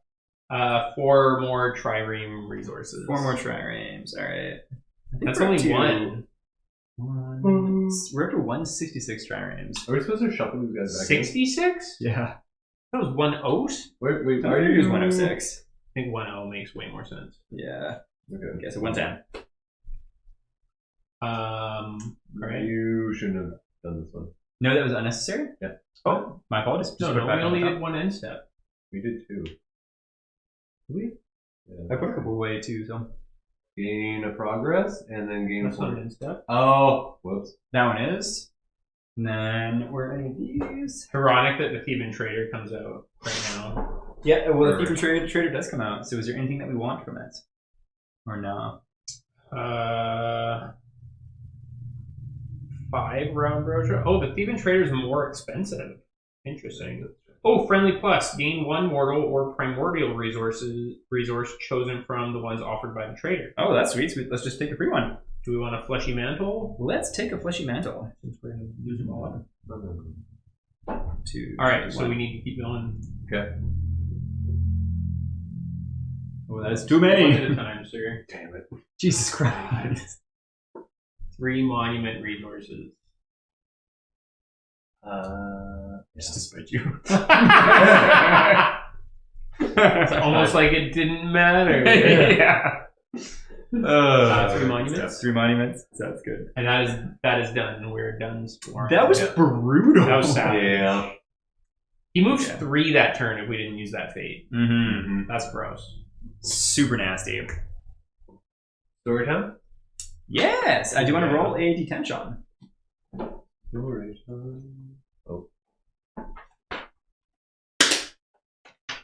4 more trireme resources. 4 more triremes. All right. That's only 1. We're up to 166 triremes. Are we supposed to shuffle these guys back in? 66? Yeah. That was 1 oat? Wait, Why do you use 106? I think 1 makes way more sense. Yeah. Okay. Okay, so 110. Right. You shouldn't have done this one. No, that was unnecessary? Yeah. Oh, my apologies. Just No, put it we back on only top. did 1 end step. We did 2. Did we? Yeah. I put a couple away too, so. Gain a progress, and then gain a That's not an point. end step. Oh! Whoops. That one is. And then, were any of these? Ironic that the Theban Trader comes out right now. Yeah, well, the Perfect. Thief and Trader does come out, so is there anything that we want from it? Or no? 5 round brochure. Oh, the Theban Trader is more expensive. Interesting. Oh, friendly plus. Gain 1 mortal or primordial resource chosen from the ones offered by the trader. Oh, that's sweet. Let's just take a free one. Do we want a fleshy mantle? Let's take a fleshy mantle. Since we're going to use them all up. Alright, so we need to keep going. Okay. Oh, that is too One many. at a time, sir. Damn it. Jesus Christ. 3 monument resources. Just to spite you. It's almost like it didn't matter. Yeah. 3 monuments. 3 monuments. Sounds good. And that is done. We're done. That was brutal. That was sad. Yeah. He moved Yeah. 3 that turn if we didn't use that fate. Mm-hmm. That's gross. Super nasty. Story time? Yes. I do want to roll a d10, Sean. Story time. Oh.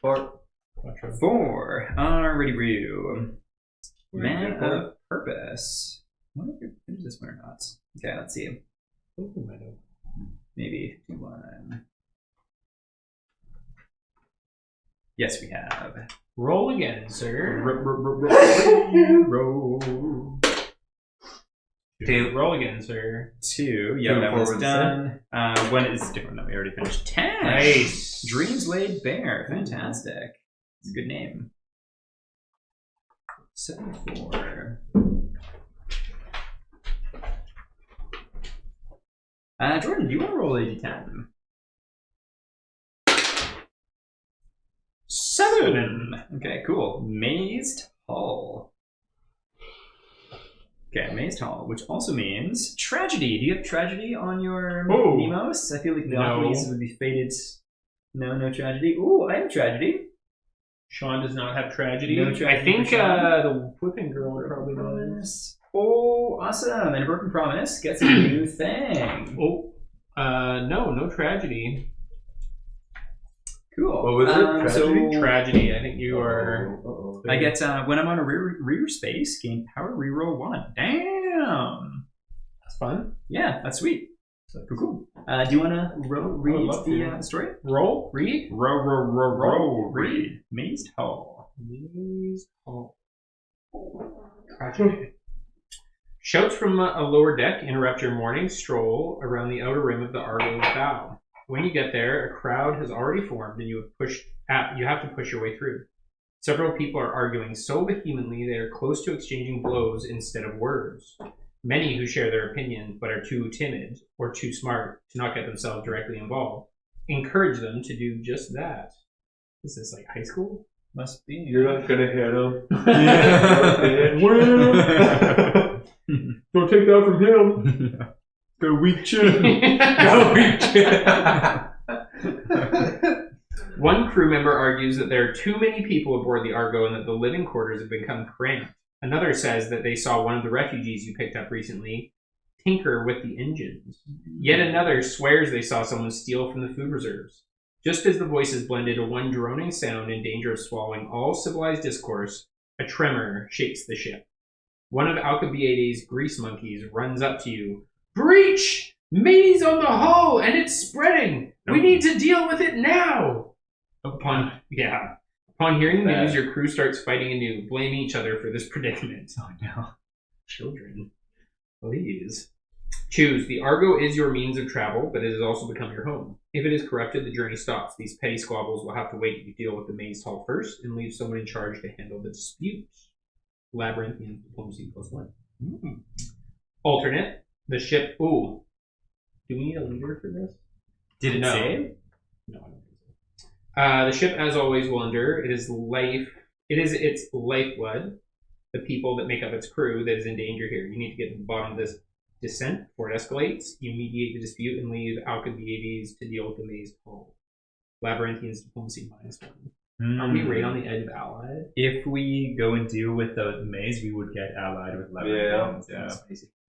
4. 4. Alrighty, Roo. We're Man good for it. of Purpose. I wonder if it finishes this one or not. Okay, let's see. Maybe 2-1. Yes, we have. Roll again, sir. Roll. 2. Roll again, sir. 2. Yeah, that one's done. One is different. No, we already finished. 10. Nice. Dreams Laid Bare. Fantastic. It's a good name. 7-4. Jordan, do you want to roll a d10? 7. Okay, cool. Mazed Hall. Okay, Mazed Hall, which also means tragedy. Do you have tragedy on your Nemos? I feel like the Occulties would be faded. No tragedy. Ooh, I have tragedy. Sean does not have tragedy. No tragedy I think for Sean. the whipping girl probably does. Oh, awesome. And a broken promise gets a new thing. No tragedy. Cool. What was it? Tragedy? Tragedy. I think you are. I get, when I'm on a rear space, gain power reroll 1. Damn. That's fun. Yeah, that's sweet. Cool. Do you want to read the story? Roll? Read? Roll. Read. Mazed Hall. Mazed Hall. Tragedy. Shouts from a lower deck interrupt your morning stroll around the outer rim of the Argo bow. When you get there, a crowd has already formed, and you have to push your way through. Several people are arguing so vehemently they are close to exchanging blows instead of words. Many who share their opinion but are too timid or too smart to not get themselves directly involved encourage them to do just that. Is this like high school? Must be. You're not gonna hit him. Don't take that from him. Go weak chin. Go weak chin. One crew member argues that there are too many people aboard the Argo and that the living quarters have become cramped. Another says that they saw one of the refugees you picked up recently tinker with the engines. Yet another swears they saw someone steal from the food reserves. Just as the voices blend into one droning sound in danger of swallowing all civilized discourse, a tremor shakes the ship. One of Alcibiades' grease monkeys runs up to you. Breach! Maze on the hull, and it's spreading! We need to deal with it now! Upon hearing the news, your crew starts fighting anew, blaming each other for this predicament. Oh no. Children. Please. Choose. The Argo is your means of travel, but it has also become your home. If it is corrupted, the journey stops. These petty squabbles will have to wait to deal with the Mazed Hall first, and leave someone in charge to handle the dispute. Labyrinthian Diplomacy +1. Alternate. The ship. Ooh. Do we need a leader for this? Did it say? No, I don't think so. The ship, as always, will endure. It is its lifeblood, the people that make up its crew, that is in danger here. You need to get to the bottom of this descent before it escalates. You mediate the dispute and leave Alcibiades to deal with the Mazed Hall. Labyrinthian's Diplomacy -1. Are we right on the edge of allied? If we go and deal with the maze, we would get allied with Labyrinth.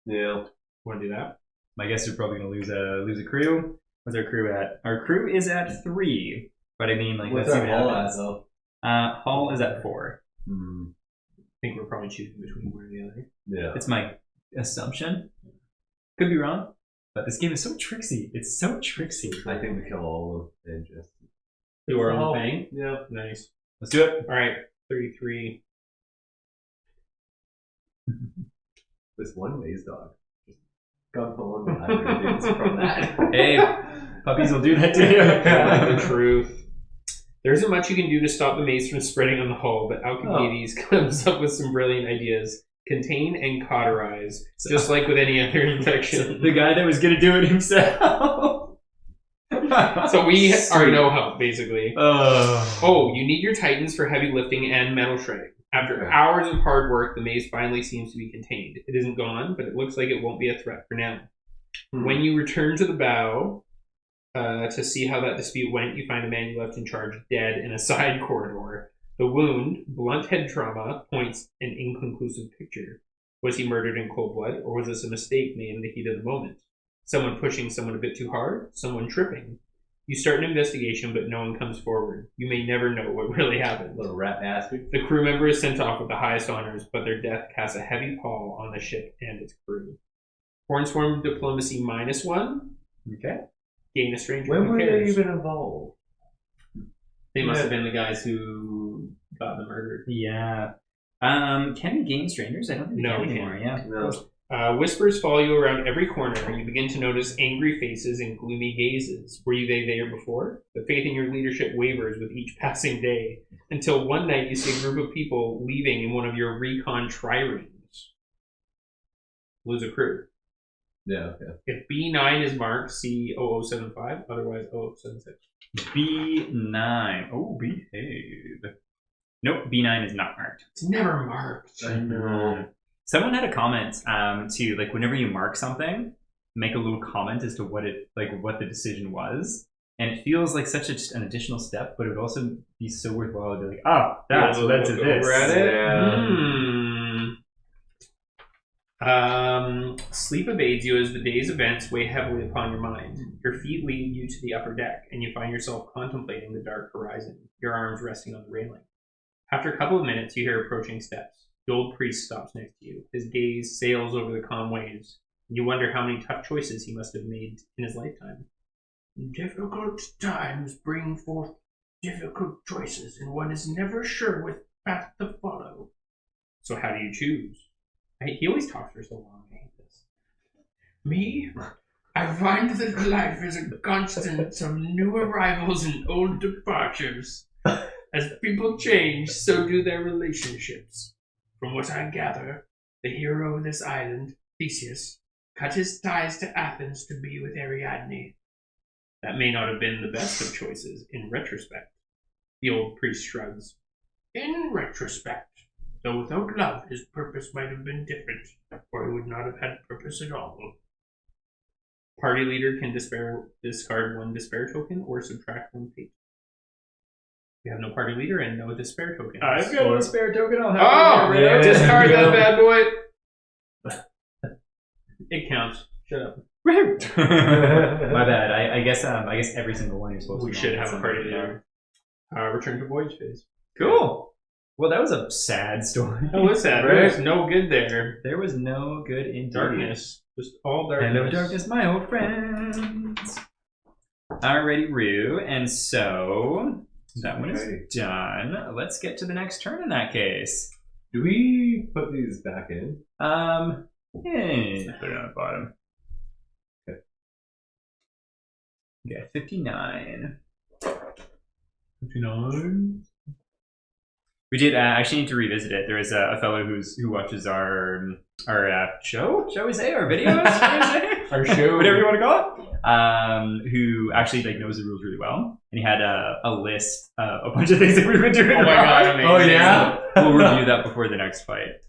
Yeah. Want to do that? My guess is probably going to lose a crew. What's our crew at? Our crew is at 3. But I mean, like, what's let's our see what Hall happens. at, though? Hall is at 4. I think we're probably choosing between one or the other. Yeah. It's my assumption. Could be wrong. But this game is so tricksy. It's so tricksy. I think we kill all of them and just... Do our own thing? Yeah. Nice. Let's do it. All right. 33. This one maze dog just got pulling the Labyrinthians from that. Hey, puppies will do that to you. The truth. There isn't much you can do to stop the maze from spreading on the hull, but Alcibiades comes up with some brilliant ideas. Contain and cauterize, just like with any other infection. The guy that was going to do it himself. So we are no help, basically. Oh, you need your titans for heavy lifting and metal shredding. After hours of hard work, the maze finally seems to be contained. It isn't gone, but it looks like it won't be a threat for now. When you return to the bow to see how that dispute went, you find the man you left in charge dead in a side corridor. The wound, blunt head trauma, points an inconclusive picture. Was he murdered in cold blood, or was this a mistake made in the heat of the moment? Someone pushing someone a bit too hard? Someone tripping? You start an investigation, but no one comes forward. You may never know what really happened. Little rat bastard. The crew member is sent off with the highest honors, but their death casts a heavy pall on the ship and its crew. Hornsworm Diplomacy -1. okay. gain a stranger. When Who were they cares? even involved? They must have been the guys who got them murdered. Yeah. Can we gain strangers? I don't think we No, can we anymore. Yeah. No. Whispers follow you around every corner, and you begin to notice angry faces and gloomy gazes. Were you there before? The faith in your leadership wavers with each passing day, until one night you see a group of people leaving in one of your recon triremes. Lose a crew. Yeah, okay. If B9 is marked, see 0075, otherwise 0076. B9. Oh, behave. Nope, B9 is not marked. It's never marked. I know. Someone had a comment to like whenever you mark something, make a little comment as to what the decision was, and it feels like such an additional step, but it would also be so worthwhile to be like, that's what led to this. Over at it. Yeah. Sleep evades you as the day's events weigh heavily upon your mind. Your feet lead you to the upper deck, and you find yourself contemplating the dark horizon, your arms resting on the railing. After a couple of minutes, you hear approaching steps. The old priest stops next to you. His gaze sails over the calm waves. You wonder how many tough choices he must have made in his lifetime. Difficult times bring forth difficult choices, and one is never sure which path to follow. So how do you choose? He always talks for so long. I hate this. Me? I find that life is a constant of new arrivals and old departures. As people change, so do their relationships. From what I gather, the hero of this island, Theseus, cut his ties to Athens to be with Ariadne. That may not have been the best of choices in retrospect. The old priest shrugs. In retrospect, though without love his purpose might have been different, or he would not have had purpose at all. Party leader can discard one despair token or subtract one fate. We have no party leader and no despair token. I've got a spare token. I'll have to get rid of. Discard that bad boy. It counts. Shut up. My bad. I guess every single one you're supposed to. We should have a party leader. Return to voyage phase. Cool. Well, that was a sad story. That was sad. There was no good there. There was no good in Darkness. Just all darkness. Hello, darkness, my old friends. Alrighty, Rue. And so that one is done. Let's get to the next turn in that case. Do we put these back in? Put it on the bottom. Okay. Okay, 59. 59. We did actually need to revisit it. There is a fellow who watches our show, shall we say, our videos, shall we say? Our show, whatever you want to call it. Who actually knows the rules really well, and he had a list of a bunch of things that we've been doing. Oh my god! Amazing. Oh yeah. We'll review that before the next fight.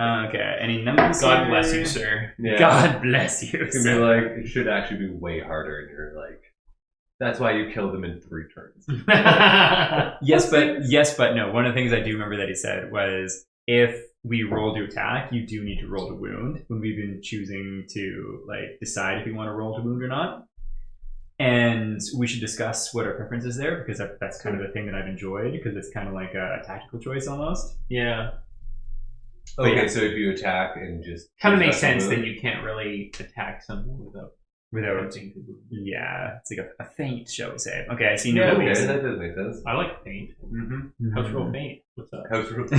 Okay. Any numbers? God here? bless you, sir. Yeah. God bless you. It's gonna be like, it should actually be way harder, and you're like, that's why you killed him in 3 turns. Yes, but no. One of the things I do remember that he said was, if we roll to attack, you do need to roll to wound. When we've been choosing to decide if we want to roll to wound or not, and we should discuss what our preference is there, because that's kind of the thing that I've enjoyed, because it's kind of like a tactical choice almost. Yeah. Okay, yeah. So if you attack and just Kind of makes sense that you can't really attack something without attempting to wound. Yeah, it's like a feint, shall we say? Okay, I see no Yeah, okay, rules. that does make sense. I like feint. Mm-hmm. House roll feint. What's up? House rule. Is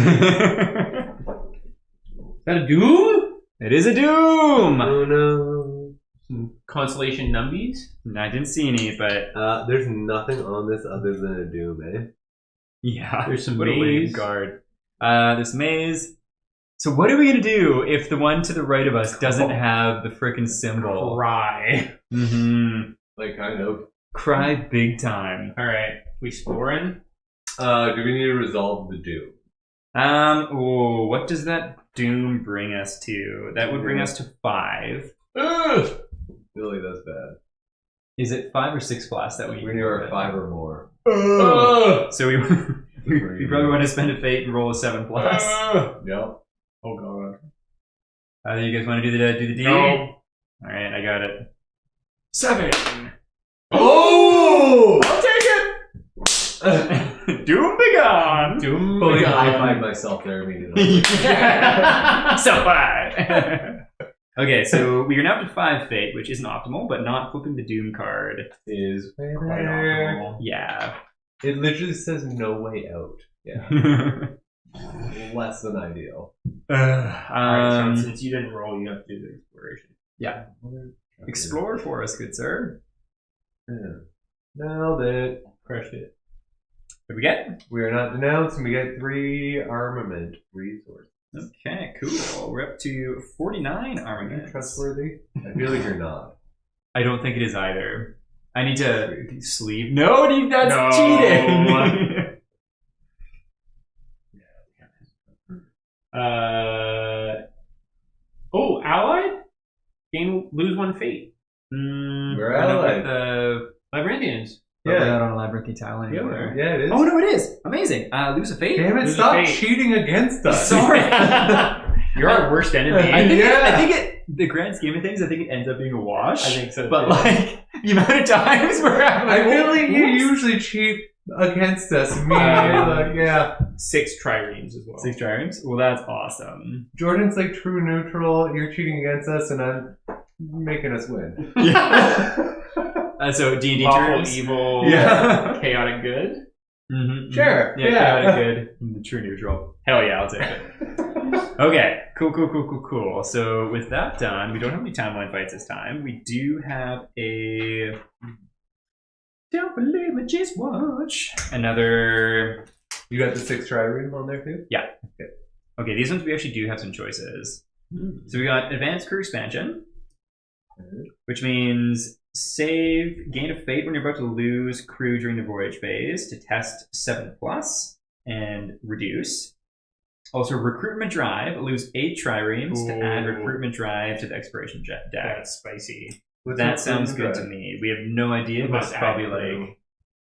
that a doom? It is a doom. Oh no. Some consolation numbies? I didn't see any, but There's nothing on this other than a doom, eh? yeah, There's some what a lame maze. guard. This maze. So what are we gonna do if the one to the right of us doesn't have the frickin' symbol? Cry. Mm-hmm. Like, kind of. Cry big time. Alright, we exploring? Do we need to resolve the doom? What does that doom bring us to? That would bring us to 5. Ugh! Really, that's bad. Is it 5 or 6 plus that we We need our 5 or more. So we probably want to spend a fate and roll a 7 plus. Yep. Oh god. You guys want to do the D? No. Alright, I got it. 7! Oh! I'll take it! Doom be gone! Doom. Fully gone. high-five myself there immediately. So 5! Okay, so we are now up to 5 fate, which isn't optimal, but not flipping the doom card Is quite optimal. Yeah. It literally says no way out. Yeah. Less than ideal. Alright, Sean, since you didn't roll, you have to do the exploration. Yeah. Explore for us, good sir. Nailed it. Crushed it. What do we get? We are not denounced, and we get 3 armament resources. Okay, cool. We're up to 49 Are armament. you trustworthy? I feel like you're not. I don't think it is either. I need to sleep. No, that's No. cheating. Allied? Lose 1 fate. We're I don't know allied. if the Labyrinthians. But we're Yeah. not on a labyrinthine tile anymore. Yeah, it is. Oh no, it is amazing. Lose a fate. Damn it! Lose a Stop fate. cheating against us. Sorry. You're our worst enemy. I think Yeah. the grand scheme of things, I think it ends up being a wash. I think so, But too. like the amount of times where I'm like, I feel like you whoops. usually cheat against us. Me, like, yeah. 6 triremes as well. 6 triumphs. Well, that's awesome. Jordan's like true neutral. You're cheating against us, and I'm making us win. Yeah. So D&D Lawful terms. evil, Yeah. chaotic good. Mm-hmm. Sure. Yeah. Yeah. Chaotic good. True neutral. Hell yeah, I'll take it. Okay. Cool. So with that done, we don't have any timeline fights this time. We do have a. Don't believe it, just watch. Another. You got the 6 trireme on there too. Okay, these ones we actually do have some choices. So we got advanced crew expansion, which means save gain of fate when you're about to lose crew during the voyage phase to test 7+ and reduce. Also, recruitment drive, lose 8 triremes to add Ooh. recruitment drive to the exploration deck. That's spicy. What's That your sounds good drive? to me. We have no idea, but Must it's probably add crew. like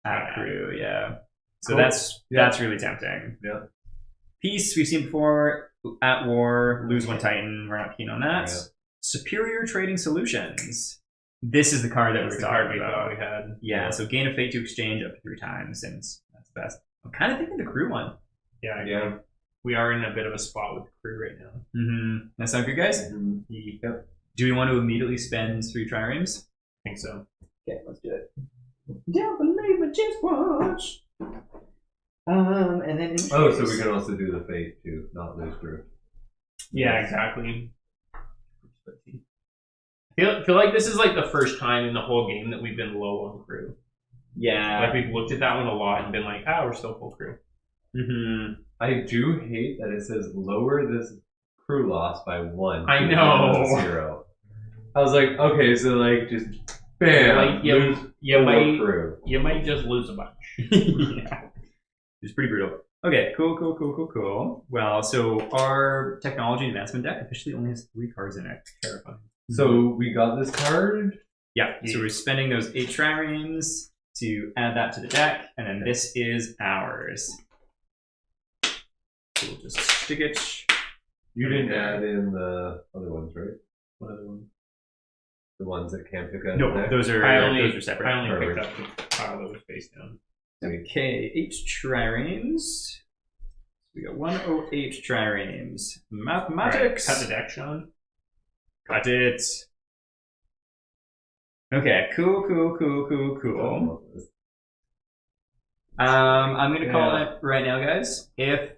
at crew, yeah. So Cool. that's Yeah. really tempting. Yeah. Peace, we've seen before. At war, lose 1 Titan. We're not keen on that. Yeah. Superior trading solutions. This is the card that That's we're the card talking we thought about. we had. Yeah, so gain of fate to exchange up to 3 times, since that's the best. I'm kind of thinking the crew one. Yeah, Yeah. we are in a bit of a spot with the crew right now. Mm-hmm. That sound good, guys? Yep. Do we want to immediately spend 3 triremes? I think so. Okay, let's do it. Don't believe it, just watch. And then Oh, so we can also do the fate too, not lose crew. Yeah, exactly. Feel like this is like the first time in the whole game that we've been low on crew. Yeah. Like we've looked at that one a lot and been like, we're still full crew. Mm-hmm. I do hate that it says lower this crew loss by 1. I to know. 0. I was like, okay, so like just bam, Like, lose you 4 might crew. you might just lose a bunch. Yeah. It's pretty brutal. Okay, cool. Well, so our technology advancement deck officially only has 3 cards in it. Terrifying. So we got this card. Yeah, so we're spending those 8 triremes to add that to the deck, and then this is ours. So we'll just stick it. You didn't add in the other ones, right? What other ones? The ones that can't pick out. No, the deck? those are separate. I only picked Perfect. up the pile that was face down. Okay, 8 triremes. We got 108 triremes. Mathematics. Cut the deck, Sean. Cut it. Okay, cool. I'm gonna call it right now, guys. If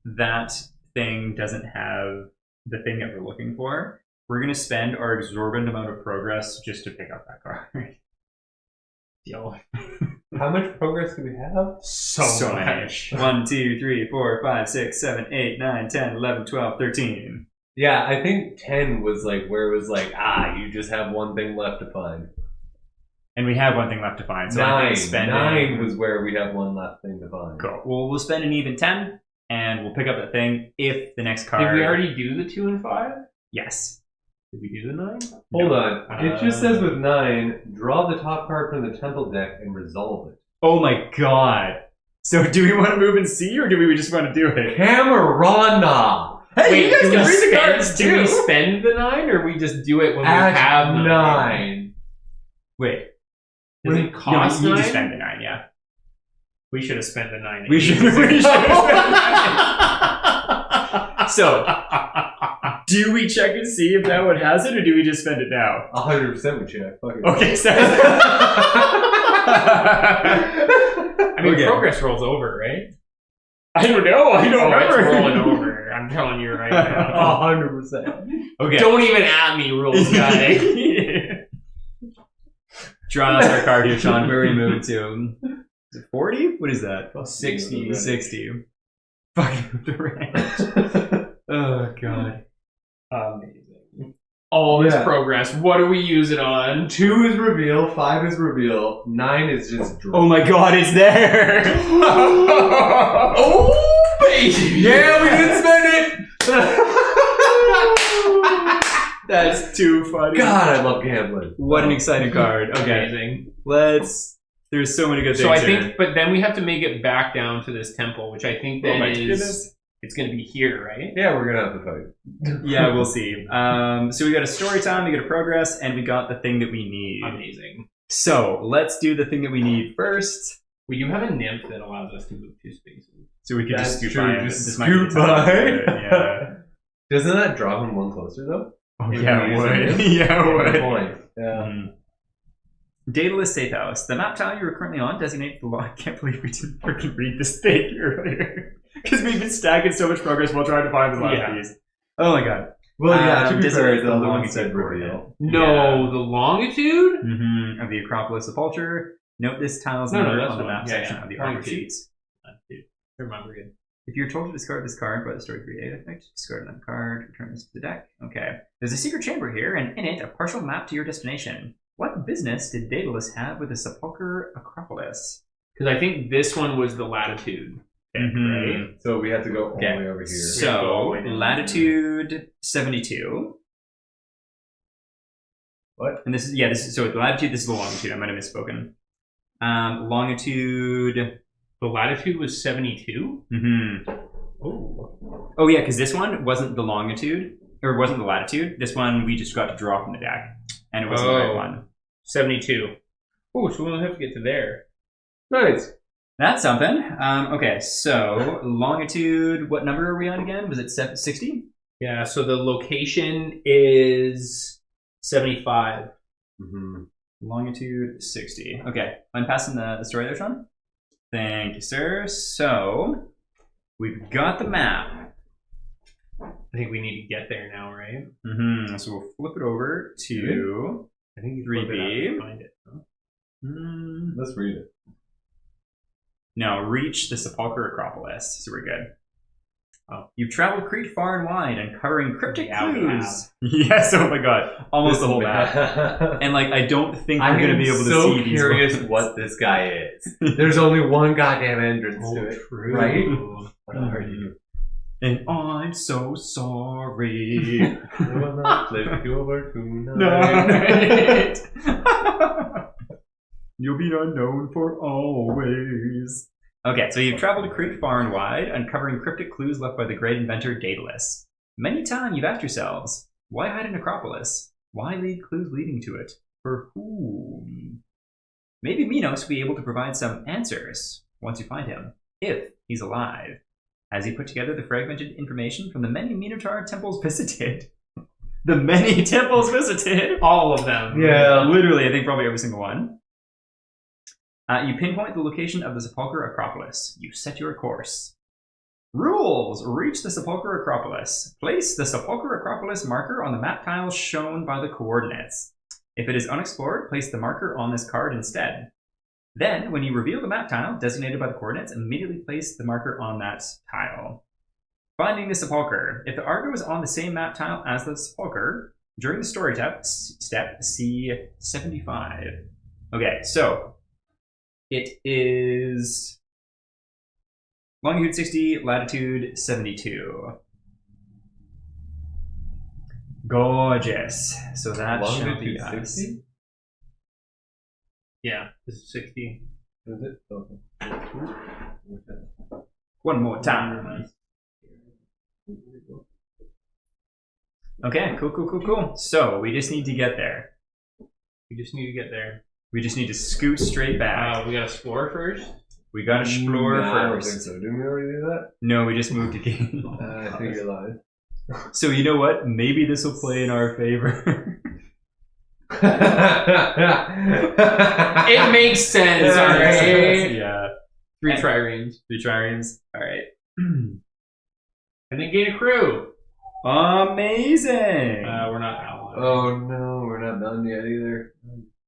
that thing doesn't have the thing that we're looking for, we're gonna spend our exorbitant amount of progress just to pick up that card. Yo. How much progress do we have? So much. 1, 2, 3, 4, 5, 6, 7, 8, 9, 10, 11, 12, 13. Yeah, I think 10 was like where it was like, you just have one thing left to find. And we have one thing left to find. So I think spending 9 was where we have one last thing to find. Cool. Well, we'll spend an even 10, and we'll pick up that thing if the next card. Did we already do the 2 and 5? Yes. Did we do the 9? Hold on. It just says with 9, draw the top card from the temple deck and resolve it. Oh my god. So do we want to move and see, or do we just want to do it? Camarana! Hey, you guys do can we read the spend- cards Do too. we spend the 9 or we just do it when we At have 9? 9. Wait. Does When- it cost you 9? just spend the 9, yeah. We should have spent the 9. We should have spent the 9. So, Do we check and see if that one has it, or do we just spend it now? 100% we check. Fuck it. Okay, so I mean, Okay. progress rolls over, right? I don't know. I don't It's remember. rolling over. I'm telling you right now. 100%. Okay. Don't even at me, rules guy. Draw us our card here, Sean. Where are we moving to? Is it 40? What is that? 60. 60. Fucking the ranch. Oh, God. Amazing. All this progress. What do we use it on? 2 is reveal, 5 is reveal, 9 is just draw. Oh my God, it's there! Oh, baby! Yeah, we didn't spend it! That's too funny. God, I love gambling. What an exciting card. Okay, Amazing. there's so many good things So I here. think, but then we have to make it back down to this temple, which I think then it's going to be here, right? Yeah, we're gonna have to fight. Yeah, we'll see. So we got a story time, we got a progress, and we got the thing that we need. Amazing. So let's do the thing that we need first. We do have a nymph that allows us to move 2 spaces. So we can That's just scoot true, by. and just this might be the scoot time to by. do it, Yeah. Doesn't that draw him 1 closer though? Oh, If yeah, we it use would. it. Yeah, it would. Good point. Yeah. Mhm. Daedalus Safe House. The map tile you are currently on designates the law. I can't believe we didn't freaking read this thing earlier. Because we've been stacking so much progress while trying to find the last piece. Oh my God. Well, yeah, to be fair, designates the other one longitude said coordinate. reveal. No, the longitude? Of the Acropolis of Vulture. Note this tile's No, number that's on the the map one. Yeah, section yeah. of the armor Longitude. sheets. Remember it. If you're told to discard this card by the story 3 effect, discard another card, return this to the deck. Okay. There's a secret chamber here, and in it, a partial map to your destination. What business did Daedalus have with the Sepulchre Acropolis? Because I think this one was the latitude. Right? So we have to go all the Okay. way over here. So, latitude 72. What? And this is, so latitude, this is the longitude. I might have misspoken. Longitude. The latitude was 72? Oh. Oh, yeah, because this one wasn't the longitude, or wasn't the latitude. This one we just got to draw from the deck, and it wasn't the right one. 72. Oh, so we only have to get to there. Nice. That's something. Okay, so longitude, what number are we on again? Was it 60? Yeah, so the location is 75. Mm-hmm. Longitude 60. Okay, I'm passing the story there, Sean. Thank you, sir. So, we've got the map. I think we need to get there now, right? So we'll flip it over to I think you 3B. find it. Huh? Let's read it. No, reach the Sepulchre Acropolis. So we're good. Oh. You've traveled Crete far and wide, uncovering cryptic Yeah, we clues. Yes, oh my God. Almost the whole map. And like, I don't think we're going to be able to so see these curious ones. what this guy is. There's only one goddamn entrance to it. true. Right? What are are you? And I'm so sorry. I will not live over tonight. Night. You'll be unknown for always. Okay, so you've traveled to Crete far and wide, uncovering cryptic clues left by the great inventor Daedalus. Many times you've asked yourselves, why hide an Acropolis? Why leave clues leading to it? For whom? Maybe Minos will be able to provide some answers once you find him, if he's alive. Has he put together the fragmented information from the many Minotaur temples visited? The many temples visited? All of them. Yeah. Literally, I think probably every single one. You pinpoint the location of the Sepulchre Acropolis. You set your course. Rules! Reach the Sepulchre Acropolis. Place the Sepulchre Acropolis marker on the map tile shown by the coordinates. If it is unexplored, place the marker on this card instead. Then, when you reveal the map tile designated by the coordinates, immediately place the marker on that tile. Finding the Sepulchre. If the Argo is on the same map tile as the Sepulchre, during the story step, see 75. Okay, so it is longitude 60, latitude 72. Gorgeous. So that shall be Longitude us. 60? Yeah, this is 60. Is it? Okay. One more time. Okay, cool. So we just need to get there. We just need to get there. We just need to scoot straight back. We gotta explore first. We gotta explore No, I don't think first. so. Didn't we already do that? No, we just moved again. I think you're lying. So you know what? Maybe this will play in our favor. It makes sense, alright? Yeah. 3 triremes. 3 triremes. All right. And then gain a crew. Amazing. We're not allied. Oh no, we're not done yet either.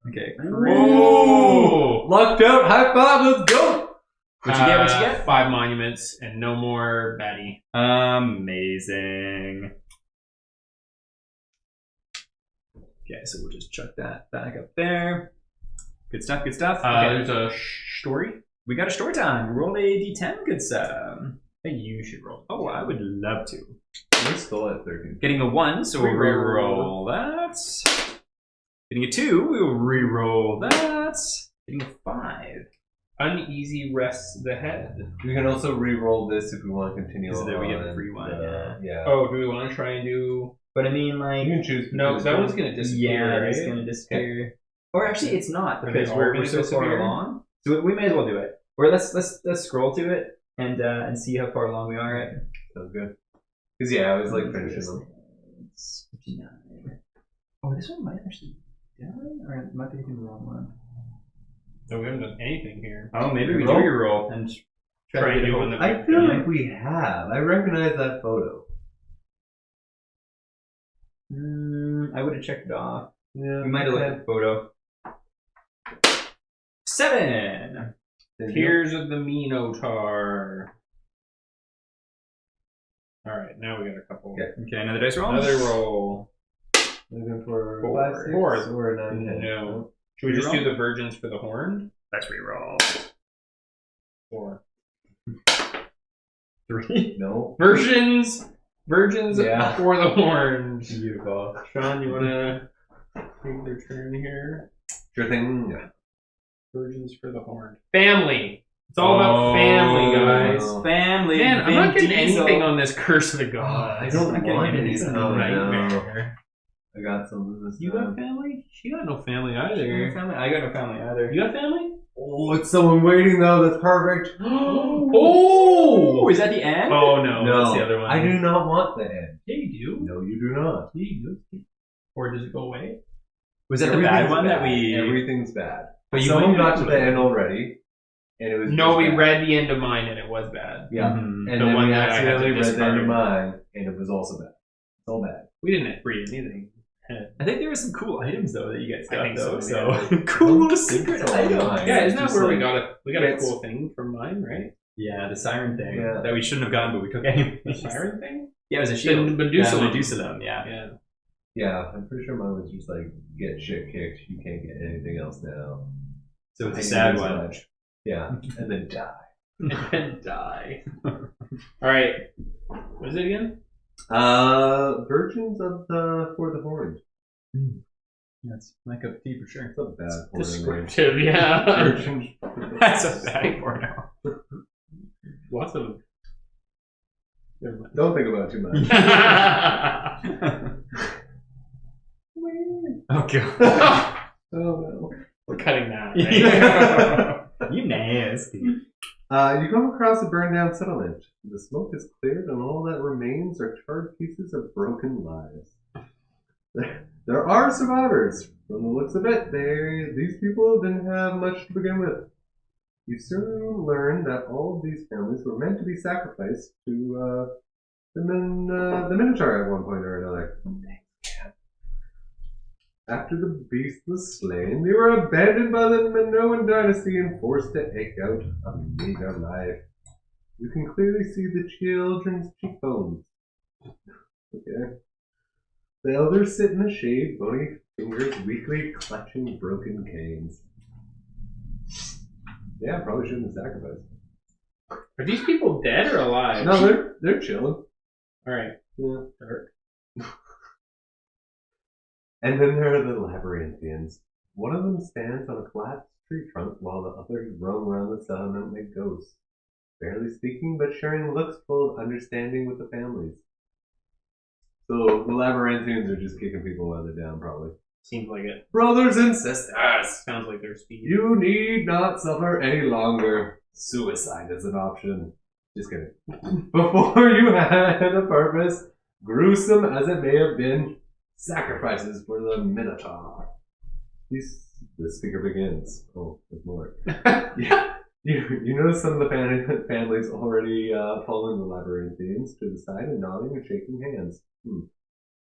Okay. Whoa! Lucked out, high five, let's go! What you get? What you get? 5 monuments and no more baddie. Amazing. Okay, so we'll just chuck that back up there. Good stuff. Good stuff. Okay. There's a story. We got a story time. Roll a d10. Good stuff. I think you should roll. Oh, I would love to. We're still at 13. Getting a 1, so we'll re-roll that. Getting a 2, we'll re-roll that. Getting a 5. Uneasy rests the head. We can also re-roll this if we want to continue So on. that we get a free one, Yeah. Oh, do we want to try and do... But I mean, like... You can choose. No, because that one's going to disappear, Yeah, right? it's going to disappear. Or actually, it's not, Are because they all we're gonna so far disappear? along. So we may as well do it. Or let's scroll to it and see how far along we are at. Sounds good. Because yeah, I was like finishing them. It's 59. Oh, this one might actually be done, or it might be the wrong one. No, we haven't done anything here. Oh, maybe we do Roll? re-roll and Try to and get a do hold- one that I feel like we have. I recognize that photo. I would have checked it off. Yeah. We might have looked at the photo. 7. Tears of the Minotaur. Alright, now we got a couple. Okay. Okay, another dice roll. Another roll. Looking for Four. 5, 6, Four. or 9, 10. No. Should we just Reroll? do the virgins for the horn? Let's re-roll. 4. 3. No. Virgins Yeah. for the horn. Beautiful. Sean, you want to take their turn here? Sure thing. Yeah. Virgins for the horn. Family. It's all about family, guys. Oh. Family. Man, I'm not Vin getting Diesel. anything on this Curse of the Gods. I don't I'm getting want anything. any. It's a Oh, nightmare. I got something this You time. got family? She got no family I got no either. family. I got no family either. You got family? Oh, it's someone waiting though. That's perfect. Oh! Is that the end? Oh no, No, that's the other one. I do not want the end. Yeah, you do. No, you do not. Yeah, you do. Or does it go away? Was that the bad one that we? Everything's bad. But you Someone went got to into the it. end already, and it was No, just we bad. read the end of mine and it was bad. Yeah, Mhm. and The then one we that I had to accidentally read the end discard. of mine, and it was also bad. It's all bad. We didn't read anything. I think there were some cool items though that you guys I got think though. so, So cool secret so. items. Mine. Yeah, isn't that Just where we like- got a It's- cool thing from mine, right? Yeah, the siren thing Yeah. that we shouldn't have gotten, but we took anyway. The siren thing? Yeah, it was a shield. The Medusa. Medusalem, yeah. Yeah. Yeah, I'm pretty sure mine was just like get shit kicked. You can't get anything else now. So it's a I sad use one. much. Yeah, and then die. And die. Alright. What is it again? Virgins of the for the horn. That's my cup of tea for sure. It's a bad porno. Descriptive, yeah. Virgins. That's a bad porno. Lots of. Never mind. Don't think about it too much. Oh god. Oh no. We're cutting that. Right? You nasty. You come across a burned down settlement. The smoke is cleared, and all that remains are charred pieces of broken lives. There are survivors. From the looks of it, these people didn't have much to begin with. You soon learn that all of these families were meant to be sacrificed to the Minotaur at one point or another. After the beast was slain, they were abandoned by the Minoan dynasty and forced to eke out a meager life. You can clearly see the children's cheekbones. Okay. The elders sit in the shade, bony fingers weakly clutching broken canes. Yeah, probably shouldn't have sacrificed. Are these people dead or alive? No, they're chilling. Alright. Yeah. Dark. And then there are the labyrinthians. One of them stands on a collapsed tree trunk while the others roam around the settlement like ghosts, barely speaking but sharing looks full of understanding with the families. So the labyrinthians are just kicking people while they're down, probably. Seems like it. Brothers and sisters, Sounds like their speed. you need not suffer any longer. Suicide is an option. Just kidding. Before you had a purpose, gruesome as it may have been, sacrifices for the Minotaur. The speaker begins. Oh, there's more. Yeah. You notice some of the families already following the labyrinthians to the side and nodding and shaking hands.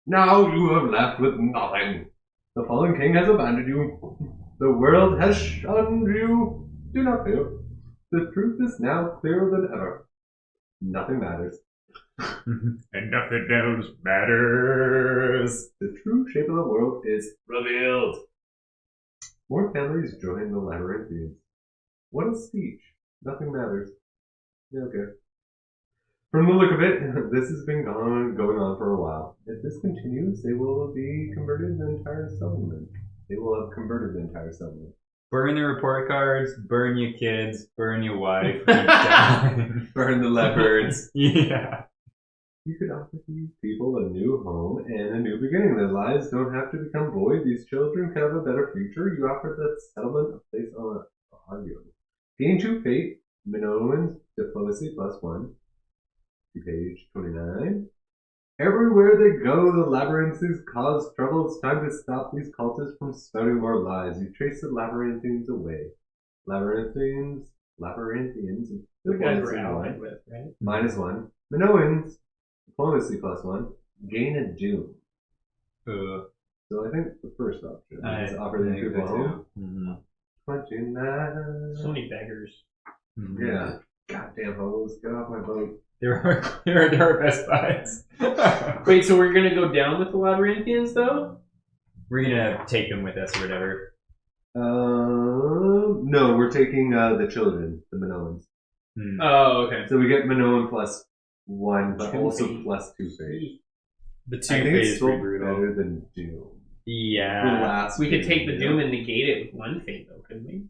Now you have left with nothing. The fallen king has abandoned you. The world has shunned you. Do not fear. The truth is now clearer than ever. Nothing matters. And nothing else matters. The true shape of the world is revealed. More families join the labyrinthians. What a speech. Nothing matters. Yeah, okay. From the look of it, this has been going on for a while. If this continues, they will be converted the entire settlement. They will have converted the entire settlement. Burn the report cards, burn your kids, burn your wife, burn the leopards. Yeah. You could offer these people a new home and a new beginning. Their lives don't have to become void. These children can have a better future. You offer the settlement a place on Argo. Gain 2 fate, Minoan's diplomacy +1. To page 29. Everywhere they go, the labyrinthians cause trouble. It's time to stop these cultists from spouting more lies. You trace the labyrinthians away. Labyrinthians. The guys we're allied with, right? -1. Minoans, diplomacy +1. Gain a doom. So I think the first option is offer them people home. 29. So many beggars. Yeah. Goddamn hoes, get off my boat. There are best buys. Wait, so we're gonna go down with the labyrinthians though? We're gonna take them with us or whatever. No, we're taking the children, the Minoans. Oh, okay. So we get Minoan +1, but 2 also fate. +2 fate. The I 2 think fate it's is still pretty brutal. better than Doom. The Yeah. last We could take the Doom, doom and negate it with 1 fate though, couldn't we?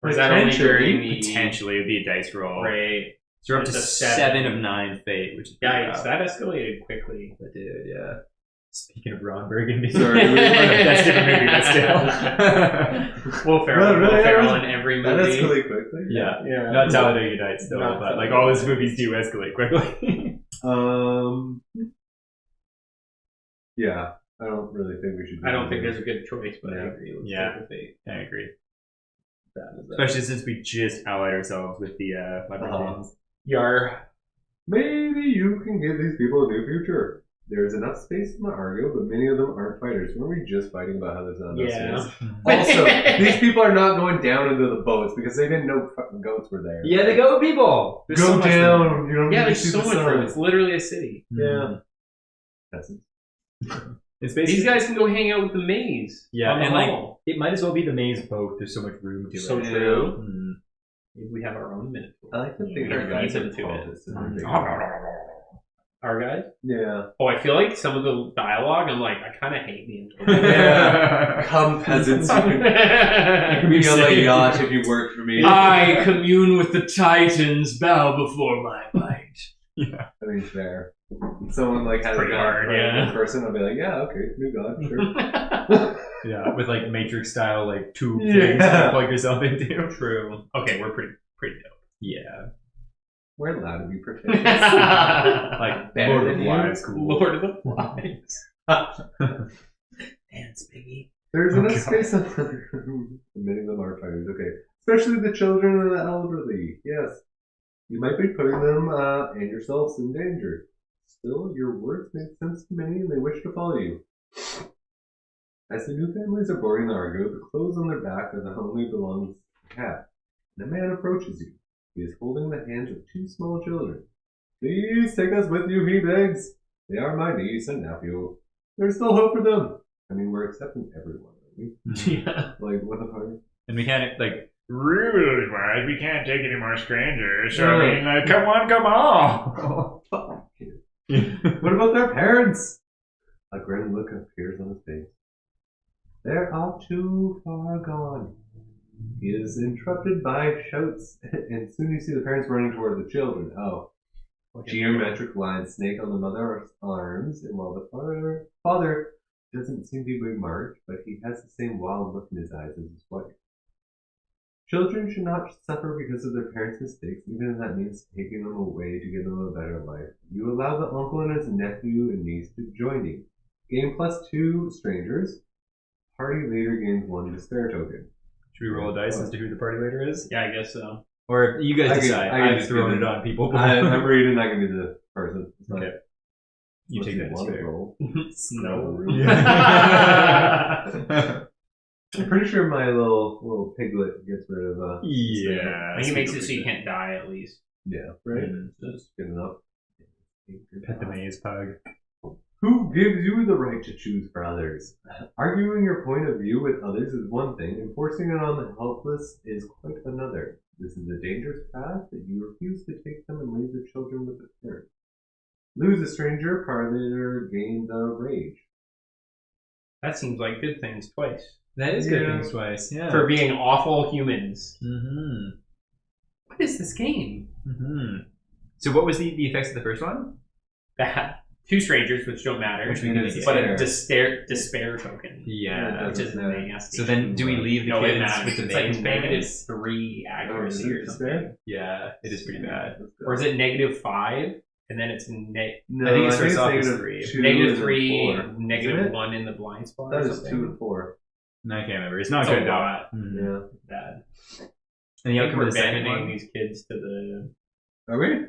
Or is that only during the Potentially, it would be a dice roll. Right. So we're up to It's a 7 of 9 fate, which is pretty Yikes, rough. that escalated quickly. That did, yeah. Speaking of Ron Burgundy. Sorry, That's a different movie, but still. Will Ferrell, No, Will Ferrell yeah, in every That movie. escalated quickly. Yeah. Yeah. Not Talladega Nights still, Not but like Talladega all his Nights. movies do escalate quickly. Yeah, I don't really think we should do I don't that. think there's a good choice, but I Yeah. agree. Let's Yeah. take the fate. I agree. That is Especially since we just allied ourselves with the Labyrinthians. Yar. Maybe you can give these people a new future. There's enough space in the Argo, but many of them aren't fighters. Weren't we just fighting about how there's not enough Yeah. space? Also, these people are not going down into the boats because they didn't know fucking goats were there. Yeah, they go people. There's Go so much down. You don't Yeah, need to there's see so the much sun. room. It's literally a city. Yeah. Peasants. It's basically These guys can go hang out with the maze. Yeah, on the and like hall. it might as well be the maze boat. There's so much room to So it. true. Mm. Maybe we have our own Minotaur. I like to We think can our guys feed are them to it. cultists and they're big. Our guys? Yeah. Oh, I feel like some of the dialogue, I'm like, I kind of hate the Yeah. Come, peasants. You can be on my yacht if you work for me. I commune with the Titans, bow before my might. Yeah. I mean, fair. Someone like has a Pretty god hard, for a yeah. new person, I'll be like, yeah, okay, new god, sure. Yeah, with like Matrix style like tube Yeah. things to plug yourself into. True. Okay, we're pretty dope. Yeah. We're allowed to be pretentious. Like Better Lord than of the you? Flies, cool. Lord of the Flies. Dance, Biggie. There's enough God. space on many of them are fighters, okay. Especially the children and the elderly, yes. You might be putting them and yourselves in danger. Still, your words make sense to many and they wish to follow you. As the new families are boarding the Argo, the clothes on their back are the only belongs to the cat. And a man approaches you. He is holding the hands of 2 small children. Please take us with you, he begs. They are my niece and nephew. There's still hope for them. I mean, we're accepting everyone, aren't we? Yeah. Like, what the fuck? And we can't like Rules wise, we can't take any more strangers. So Yeah. I mean, like, come on. Fuck you. What about their parents? A grim look appears on his face. They're all too far gone. He is interrupted by shouts, and soon you see the parents running toward the children. Oh. Geometric lines snake on the mother's arms, and while the father doesn't seem to be marked, but he has the same wild look in his eyes as his wife. Children should not suffer because of their parents' mistakes, even if that means taking them away to give them a better life. You allow the uncle and his nephew and niece to join you. Gain +2 strangers. Party later gains 1 despair token. Should we roll a dice as to who the party leader is? Yeah, I guess so. Or you guys decide. I can I've just thrown give it on people. I'm reading. I can be the person. It's not- Okay. You unless take that wanna despair. roll. No. I'm pretty sure my little piglet gets rid of. Yeah. I think it makes it so you can't die at least. Yeah, right. Mhm. That's good enough. Pet the maze pug. Who gives you the right to choose for others? Arguing your point of view with others is one thing, enforcing it on the helpless is quite another. This is a dangerous path that you refuse to take them and leave the children with the parents. Lose a stranger, parlor gain the rage. That seems like good things twice. That is good Yeah. things twice. Yeah. For being awful humans. Mm-hmm. What is this game? Mm-hmm. So what was the effects of the first one? That 2 strangers, which don't matter, Which we And can it's get. but a despair token, Yeah. which is matter. nasty. So then, do we leave the no, it kids matters. with the It's maze like bonus? -3 accuracy or something. Despair? Yeah, it is pretty bad. Or is it -5? And then it's No, I think it starts off as negative 3. 2 and then -3, 4. negative Isn't it? 1 in the blind spot. That or is something. 2 and 4. I can't remember. It's not It's good a though. lot. Mhm. Yeah. Bad. And the I think outcome we're of the second abandoning one. these kids to the. Are we?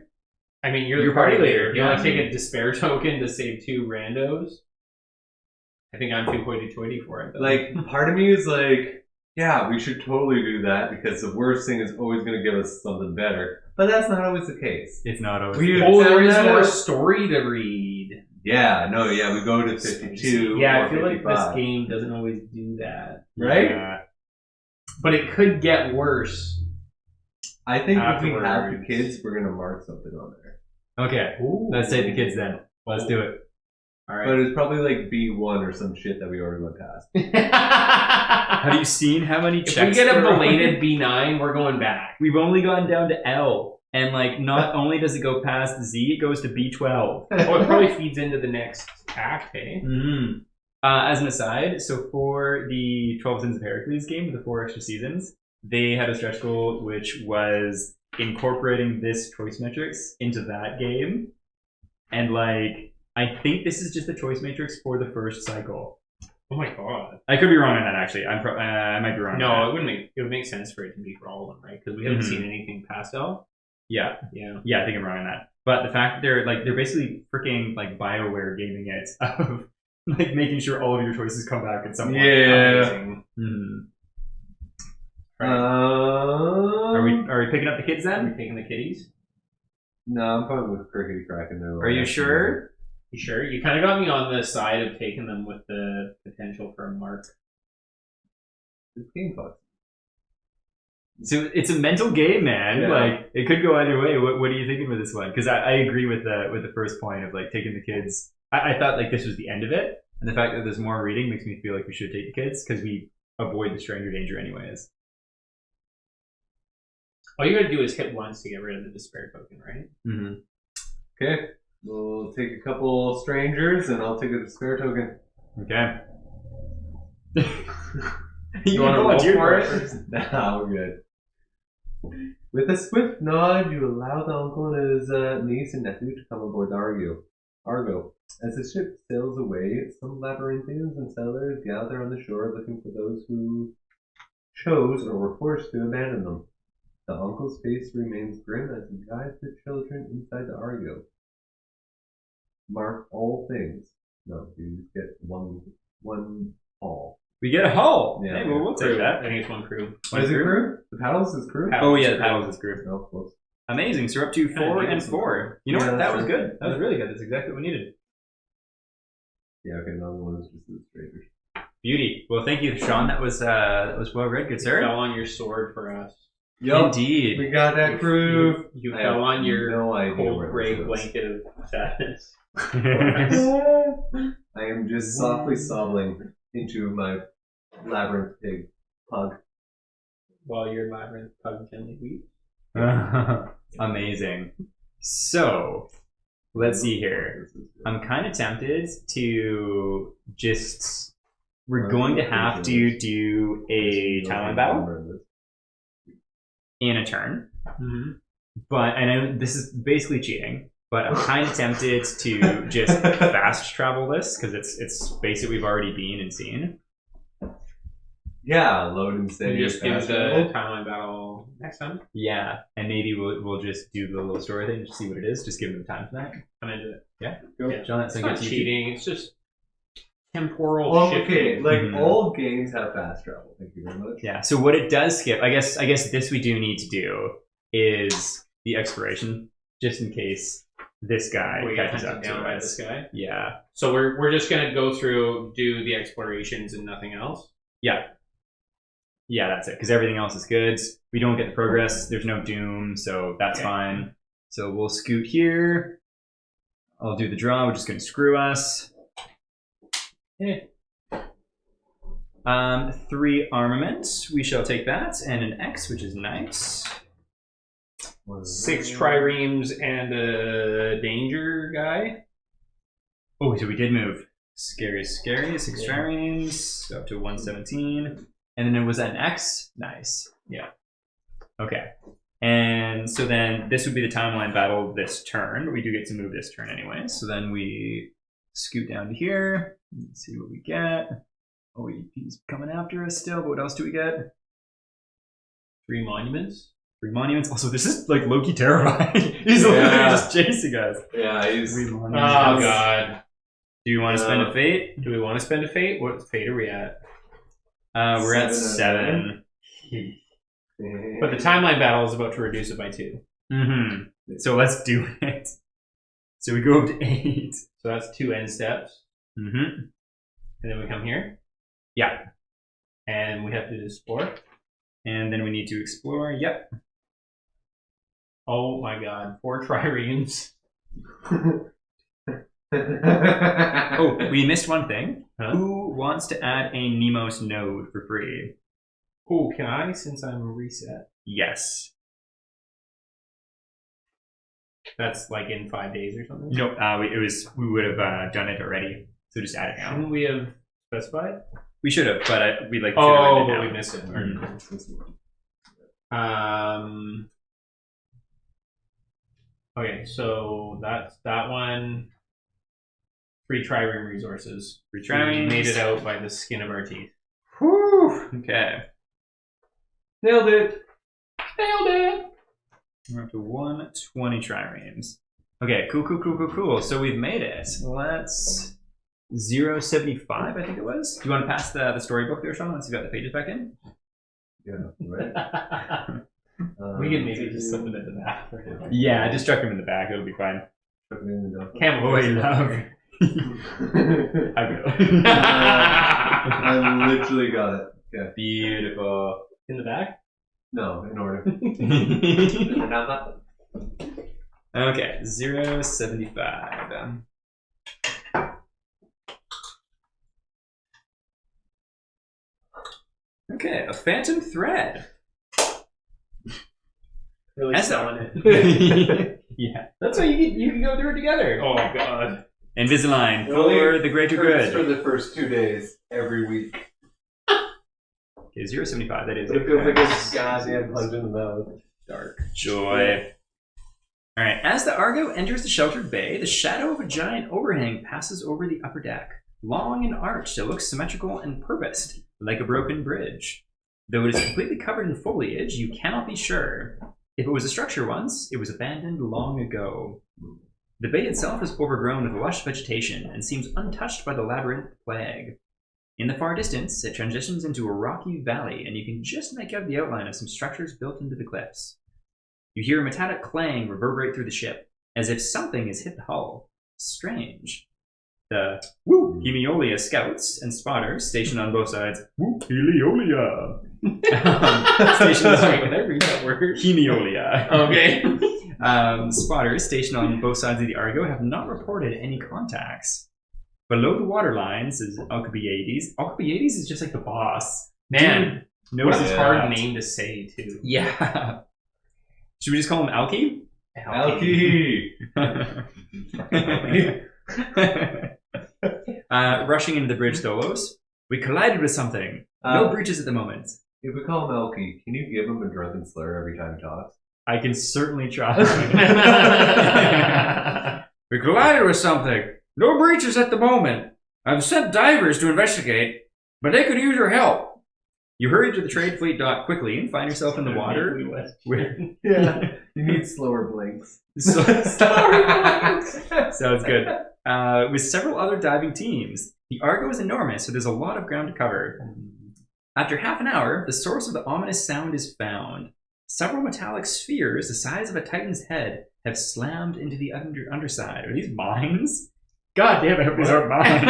I mean, you're Your the party party leader. leader, You yeah. want to take a despair token to save 2 randos? I think I'm too hoity-toity for it. Though. Like, part of me is like, yeah, we should totally do that because the worst thing is always going to give us something better. But that's not always the case. It's not always. We- good. oh, there is Found that more out. story to read. Yeah, no, yeah, we go to 52. Yeah, or I feel like 55. this game doesn't always do that. Right? Yeah. But it could get worse. I think if we have the Afterwards. kids, we're going to mark something on there. Okay. Let's take the kids then. Let's do it. All But right. it's probably like B1 or some shit that we already went past. Have you seen how many If checks we get a there are? belated B9, we're going back. We've only gone down to L, and like not only does it go past Z, it goes to B12. Oh, it probably feeds into the next act, eh? Mm-hmm. As an aside, so for the 12 Sins of Heracles game, the 4 extra seasons, they had a stretch goal which was incorporating this choice matrix into that game, and like I think this is just the choice matrix for the first cycle. Oh my god. I could be wrong on that actually. I might be wrong. No, on it wouldn't make. It would make sense for it to be for all of them, right? Because we haven't Mhm. seen anything past L. that. Yeah. Yeah. Yeah, I think I'm wrong on that. But the fact that they're basically freaking like BioWare gaming it of like making sure all of your choices come back at some point. Yeah. Amazing. Mhm. Right. Are we picking up the kids Are we then? taking the kitties? No, I'm probably with Crickety Crack in there. Are you sure? You sure? You kind of got me on the side of taking them with the potential for a mark. It's game fuck. So it's a mental game, man. Yeah. Like it could go either way. What are you thinking with this one? Because I agree with the first point of like taking the kids. I thought like this was the end of it, and the fact that there's more reading makes me feel like we should take the kids because we avoid the stranger danger anyways. All you gotta do is hit once to get rid of the despair token, right? Mm-hmm. Okay, we'll take a couple strangers and I'll take a despair token. Okay. You wanna roll for it? Nah, we're good. With a swift nod, you allow the uncle and his niece and nephew to come aboard the Argo. As the ship sails away, some labyrinthians and sailors gather on the shore looking for those who chose or were forced to abandon them. The uncle's face remains grim as he guides the children inside the Argo. Mark all things. No, you get one all. We get a hull. Yeah. Hey, well, we'll take Crew. that. I think it's one crew. What is it, crew? The paddles is crew? Paddles. Oh yeah, the paddles is group. No, close. Amazing. So we're up to 4 and 4. You know Yeah, what? That that's was right. good. That was really good. That's exactly what we needed. Yeah, okay, another one is just the strangers. Beauty. Well, thank you, Sean. That was well read. Good You sir. fell on your sword for us. Indeed. We got that crew. You I fell have on your no idea cold where gray this is. blanket of sadness. I am just softly sobbing into my labyrinth pig pug. While your labyrinth pug gently weeps. Amazing. So, let's see here. I'm kind of tempted to just. We're going to have to do a Talon battle. in a turn. Mm-hmm. But I know this is basically cheating. But I'm kind of tempted to just fast travel this because it's space that we've already been and seen. Yeah, load and steady. Just do fast the travel. timeline battle next time. Yeah, and maybe we'll just do the little story thing to see what it is. Just give them time for that. I'm into it. Yeah, Go. Yeah. John, It's that's not good. cheating. It's just temporal Oh, shifting. okay, like Mhm. all games have fast travel. Thank you very much. Yeah. So what it does skip, I guess this we do need to do is the exploration, just in case this guy We got catches hunted up to down by us. this guy. Yeah. So we're just gonna go through, do the explorations and nothing else. Yeah, that's it. Because everything else is good. We don't get the progress. There's no doom, so that's Okay. fine. So we'll scoot here. I'll do the draw, which is going to screw us. Eh. 3 armament. We shall take that, and an X, which is nice. 6 triremes and a danger guy. Oh, so we did move. Scary. 6 Yeah. triremes, up to 117. And then was that an X? Nice. Yeah. Okay. And so then this would be the timeline battle this turn, but we do get to move this turn anyway. So then we scoot down to here. Let's see what we get. Oh, he's coming after us still, but what else do we get? 3 monuments. 3 monuments. Also, this is like Loki terrifying. He's literally just chasing us. Yeah, he's 3 Oh monuments. god. Do you want to spend a fate? Do we want to spend a fate? What fate are we at? We're at 7. 7. But the timeline battle is about to reduce it by 2. Mm-hmm. So let's do it. So we go up to 8. So that's 2 end steps. Mm-hmm. And then we come here. Yeah. And we have to explore. And then we need to explore. Yep. Oh my god. 4 triremes. Oh, we missed one thing. Huh? Who wants to add a Nemos node for free? Oh, can I, since I'm reset? Yes. That's like in 5 days or something? No, we would have done it already. So just add it now. Shouldn't we have specified? We should have, but we'd like to Oh, do it but right we now. missed it. Mhm. Okay, so that's that one. 3 trireme resources. 3 We triremes. made it out by the skin of our teeth. Whew. Okay. Nailed it. Nailed it! We're up to 120 triremes. Okay, cool. So we've made it. Let's 075, I think it was. Do you want to pass the storybook there, Sean, once you've got the pages back in? Yeah, right. We can maybe just slip it in the back for him. Yeah, just chuck him in the back. It'll be fine. Chuck it in the dump. Camel Boy, face. love. I will. I literally got it. Okay. Beautiful. In the back? No, in order. Okay, 075. Okay, a phantom thread. Really That's selling it. Yeah, that's why you can go through it together. Oh god. Invisalign for the greater Hurts for good. the first 2 days every week. Okay, 075. That is It feels like a goddamn punch in the mouth. dark joy. All right. As the Argo enters the sheltered bay, the shadow of a giant overhang passes over the upper deck. Long and arched, it looks symmetrical and purposed, like a broken bridge. Though it is completely covered in foliage, you cannot be sure. If it was a structure once, it was abandoned long ago. The bay itself is overgrown with lush vegetation and seems untouched by the labyrinth plague. In the far distance, it transitions into a rocky valley, and you can just make out the outline of some structures built into the cliffs. You hear a metallic clang reverberate through the ship, as if something has hit the hull. Strange. The Hemiolia scouts and spotters stationed on both sides. Hemiolia! Sorry, can I read that word? Hemiolia. Okay. Spotters stationed on both sides of the Argo have not reported any contacts. Below the water lines is Alcibiades. Alcibiades is just like the boss. Man, Dude, what knows a his hard craft. name to say, too. Yeah. Should we just call him Alki? Alki! Rushing into the bridge, Tholos. We collided with something. No breaches at the moment. If we call him Elkie, can you give him a drunken slur every time he talks? I can certainly try. We collided with something. No breaches at the moment. I've sent divers to investigate, but they could use your help. You hurry to the trade fleet dock quickly and find yourself in the water. Yeah. You need slower blinks. Sounds good. With several other diving teams. The Argo is enormous, so there's a lot of ground to cover. After half an hour, the source of the ominous sound is found. Several metallic spheres the size of a Titan's head have slammed into the underside. Are these mines? God damn, I hope these aren't mines.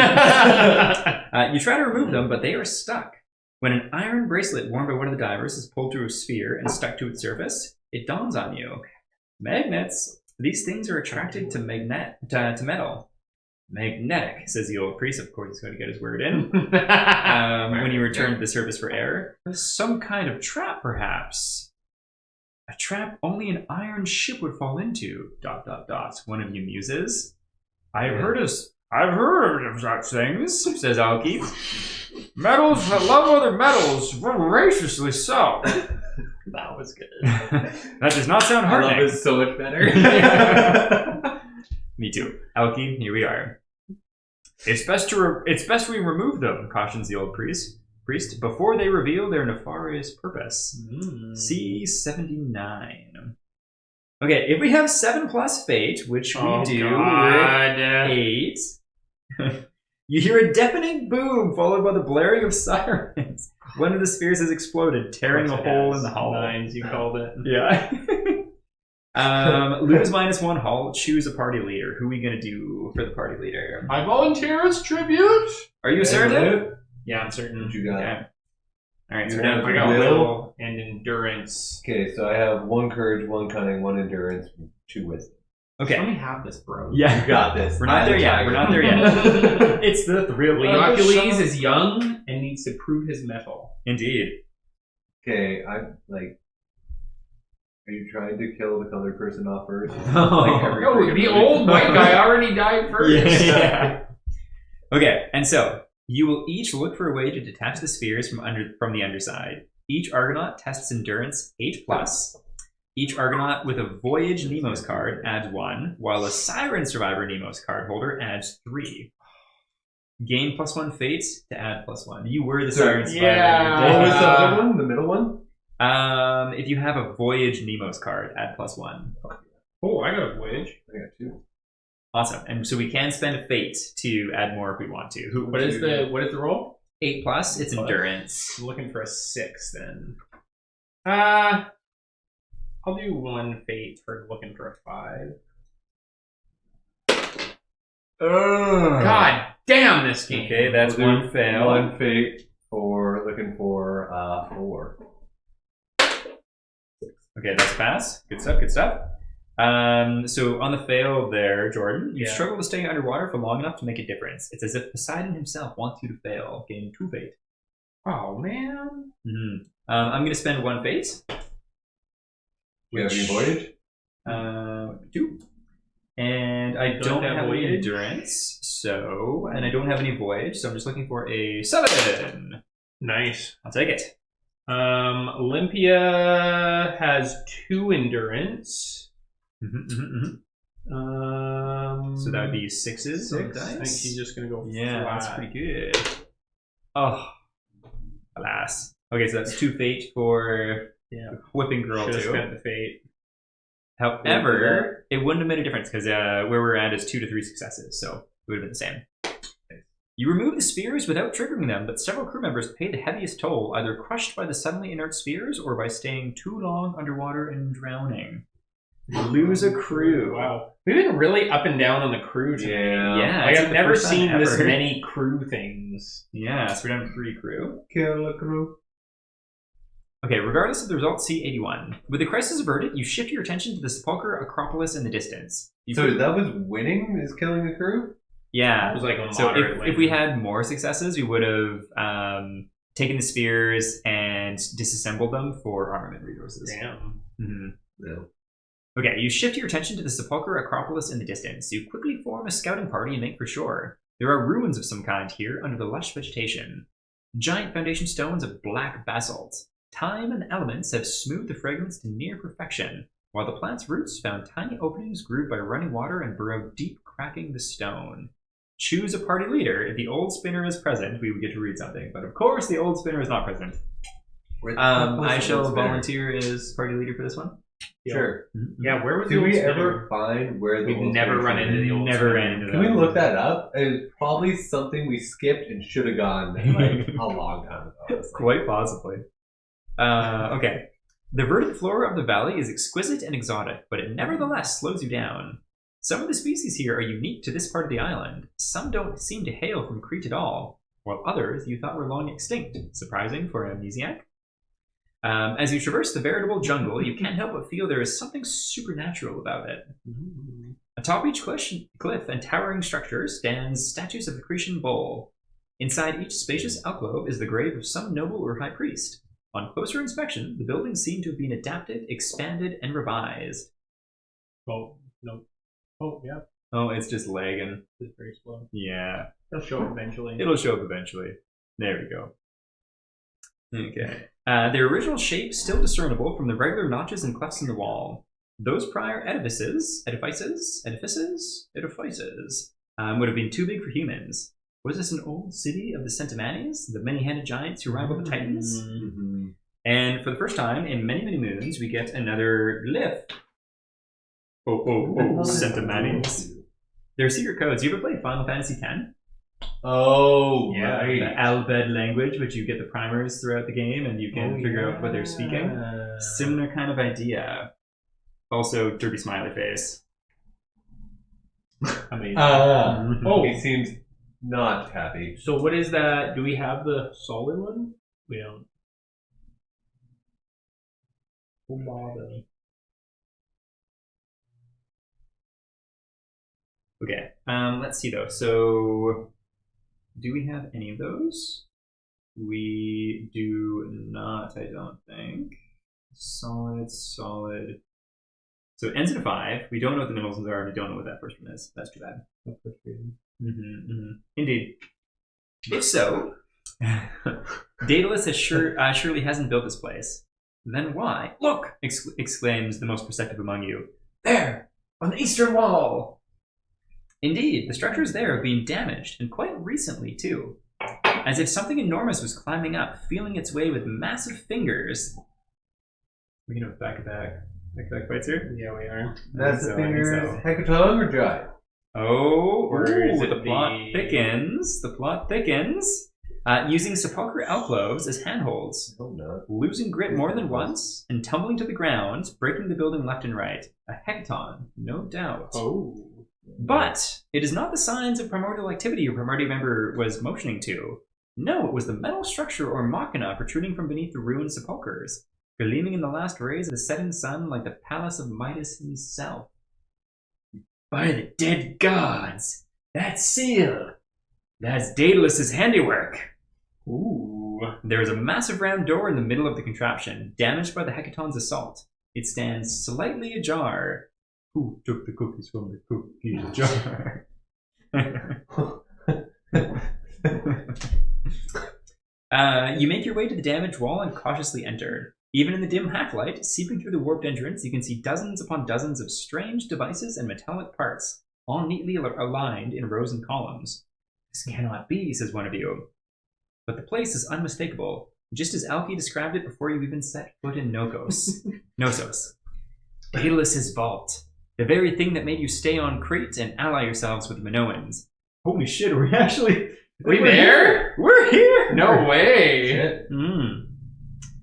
You try to remove them, but they are stuck. When an iron bracelet worn by one of the divers is pulled through a sphere and stuck to its surface, it dawns on you. Magnets. These things are attracted to metal. Magnetic, says the old priest. Of course, he's going to get his word in. When you return to the surface for air. Some kind of trap, perhaps. A trap only an iron ship would fall into. ... One of you muses. I've heard of such things, says Alki. Metals that love other metals, voraciously so. That was good. That does not sound I heartening. love it so much better. Me too. Alki, here we are. It's best we remove them, cautions the old priest, before they reveal their nefarious purpose. C79. Okay, if we have 7 plus fate, which we do, God. 8, you hear a deafening boom followed by the blaring of sirens. One of the spheres has exploded, tearing a hole in the hull. 9s, you called it. Yeah. Lose -1 hull. Choose a party leader. Who are we gonna do for the party leader? I volunteer as tribute. Are you certain? Yeah, I'm certain. What you got? Okay. All right, so You we're down have to I got Will? will and endurance. Okay, so I have 1 courage, 1 cunning, 1 endurance, 2 wisdom. Okay. Let me have this, bro. Yeah. You got this. We're not there yet. We're not there yet. It's the thrill. Leocules is young and needs to prove his mettle. Indeed. Okay, are you trying to kill the colored person off first? No, the old white guy already died first. Yeah. Okay, and so you will each look for a way to detach the spheres from the underside. Each Argonaut tests endurance 8+. Each Argonaut with a Voyage Nemos card adds 1, while a Siren Survivor Nemos card holder adds 3. Gain +1 fate to add +1. You were the Siren Survivor. Yeah. What was the other one? The middle one? If you have a Voyage Nemos card, add +1. Oh, I got a voyage. I got 2. Awesome. And so we can spend a fate to add more if we want to. What is the roll? 8+, it's endurance. I'm looking for a 6 then. I'll do 1 fate for looking for a 5. God damn this game. Okay, that's We'll do 1 fail. 1 fate for looking for 4. Okay, that's a pass. Good stuff, good stuff. So on the fail there, Jordan, you struggle to stay underwater for long enough to make a difference. It's as if Poseidon himself wants you to fail. Gain 2 fate. Oh, man. Mm-hmm. I'm going to spend 1 fate. You have any voyage? 2. And I don't have any voyage? endurance, and I don't have any voyage, so I'm just looking for a 7. Nice. I'll take it. Olympia has 2 endurance. So that would be 6s. 6. on I think dice. she's just gonna go Yeah, flat. that's pretty good. Oh, alas. Okay, so that's 2 fate for Whipping Girl Should have too. spent the fate. However, it wouldn't have made a difference because where we're at is 2 to 3 successes, so it would have been the same. You remove the spheres without triggering them, but several crew members pay the heaviest toll, either crushed by the suddenly inert spheres or by staying too long underwater and drowning. You lose a crew. Wow. We've been really up and down on the crew today. Yeah, Like it's I've the never first time seen this ever. many crew things. Yeah, so we're down to 3 crew. Kill a crew. Okay, regardless of the result, C81. With the crisis averted, you shift your attention to the Sepulchre Acropolis in the distance. So that was winning, is killing the crew? Yeah. It was like a So moderate if we had more successes, we would have taken the spheres and disassembled them for armament resources. Damn. Mm-hmm. No. Okay, you shift your attention to the Sepulchre Acropolis in the distance. You quickly form a scouting party and make for shore. There are ruins of some kind here under the lush vegetation. Giant foundation stones of black basalt, Time and elements have smoothed the fragments to near perfection, while the plant's roots found tiny openings grooved by running water and burrowed deep, cracking the stone. Choose a party leader. If the old spinner is present, we would get to read something. But of course, the old spinner is not present. I shall volunteer as party leader for this one. Sure. Yeah, where was Did the old we spinner? ever find where the We've old never spinner run is? into the old Never spinner. ran into that. Can we look that up? It's probably something we skipped and should have gone like a long time ago. Honestly. Quite possibly. Okay. The verdant flora of the valley is exquisite and exotic, but it nevertheless slows you down. Some of the species here are unique to this part of the island. Some don't seem to hail from Crete at all, while others you thought were long extinct. Surprising for an amnesiac. As you traverse the veritable jungle, you can't help but feel there is something supernatural about it. Atop each cliff and towering structure stands statues of the Cretan bull. Inside each spacious alcove is the grave of some noble or high priest. On closer inspection, the buildings seem to have been adapted, expanded, and revised. Oh, no. Oh, yeah. Oh, it's just lagging. It's very slow. Yeah. It'll show up eventually. It'll show up eventually. There we go. Okay. Their original shape still discernible from the regular notches and clefts in the wall. Those prior edifices would have been too big for humans. Was this an old city of the Centimanes, the many-handed giants who rival the Titans? Mm-hmm. And for the first time in many, many moons, we get another glyph. Centimanes. Their secret codes. You ever played Final Fantasy X? Oh, Yeah, right. The Albed language, which you get the primers throughout the game, and you can figure out what they're speaking. Similar kind of idea. Also, derpy smiley face. Amazing. Oh, he seems not happy. So what is that? Do we have the solid one? We don't. Oh, bother. Okay, let's see though. So, do we have any of those? We do not, I don't think. Solid. So it ends in a 5. We don't know what the middle ones are, and we don't know what that first one is. That's too bad. Indeed. If so, Daedalus has surely hasn't built this place. Then why? Look! Exclaims the most perceptive among you. There! On the eastern wall! Indeed, the structures there have been damaged, and quite recently, too. As if something enormous was climbing up, feeling its way with massive fingers. We can have back-to-back fights here? Yeah, we are. That's the I fingers. think so. Hecaton or Giant? Oh, Or is it the plot thickens. The plot thickens. Using sepulchral alcoves as handholds. Oh, no. Losing grip more than once, and tumbling to the ground, breaking the building left and right. A hecaton, no doubt. Oh. But it is not the signs of primordial activity your primordial member was motioning to. No, it was the metal structure or machina protruding from beneath the ruined sepulchres, gleaming in the last rays of the setting sun like the palace of Midas himself. By the dead gods! That seal! That's Daedalus's handiwork! Ooh. There is a massive round door in the middle of the contraption, damaged by the hecaton's assault. It stands slightly ajar. Who took the cookies from the cookie jar? You make your way to the damaged wall and cautiously enter. Even in the dim half-light, seeping through the warped entrance, you can see dozens upon dozens of strange devices and metallic parts, all neatly aligned in rows and columns. This cannot be, says one of you. But the place is unmistakable, just as Alki described it before you even set foot in Nosos. Daedalus's vault. The very thing that made you stay on Crete and ally yourselves with the Minoans. Holy shit, are we actually... We there? We're here! No way. Shit.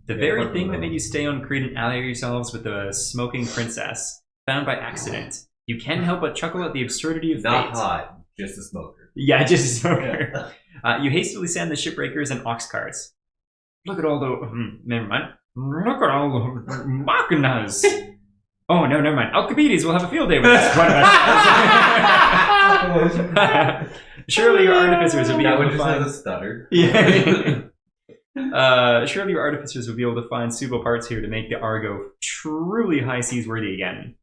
The very thing that made you stay on Crete and ally yourselves with the smoking princess, found by accident. You can't help but chuckle at the absurdity of Not fate. hot, just a smoker. Yeah, just a smoker. You hastily sand the shipbreakers and ox carts. Look at all the... never mind. Look at all the machinas. Oh, no, never mind. Alcibiades will have a field day with us. One of us. Surely your artificers will be able to find... a stutter. Yeah. Surely your artificers will be able to find suitable parts here to make the Argo truly high seas worthy again.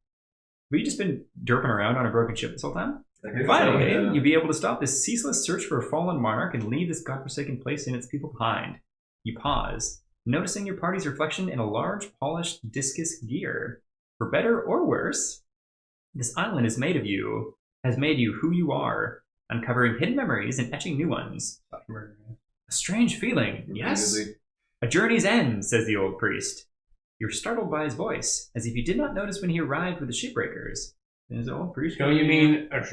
Have you just been derping around on a broken ship this whole time? Finally, you'll be able to stop this ceaseless search for a fallen monarch and leave this godforsaken place and its people behind. You pause. noticing your party's reflection in a large polished discus gear. For better or worse, this island has made you who you are, uncovering hidden memories and etching new ones. A strange feeling, yes? A journey's end, says the old priest. You're startled by his voice, as if you did not notice when he arrived with the shipbreakers. There's the old priest. Don't you mean a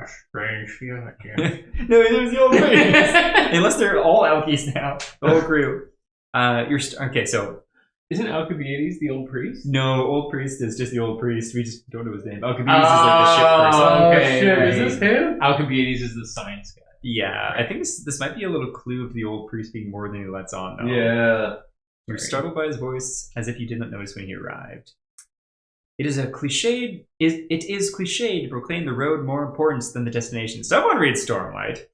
strange feeling? Yeah. No, there's the old priest. Unless they're all Alkies now, the whole crew. Okay, so Isn't Alcibiades the old priest? no, old priest is just the old priest. We just don't know his name. Alcibiades is like the ship person. Okay, shit, right. is this him? Alcibiades is the science guy. Yeah, I think this might be a little clue of the old priest being more than he lets on, though. Yeah. You're startled by his voice, as if you did not notice when he arrived. It is cliched to proclaim the road more important than the destination. Someone read Stormlight.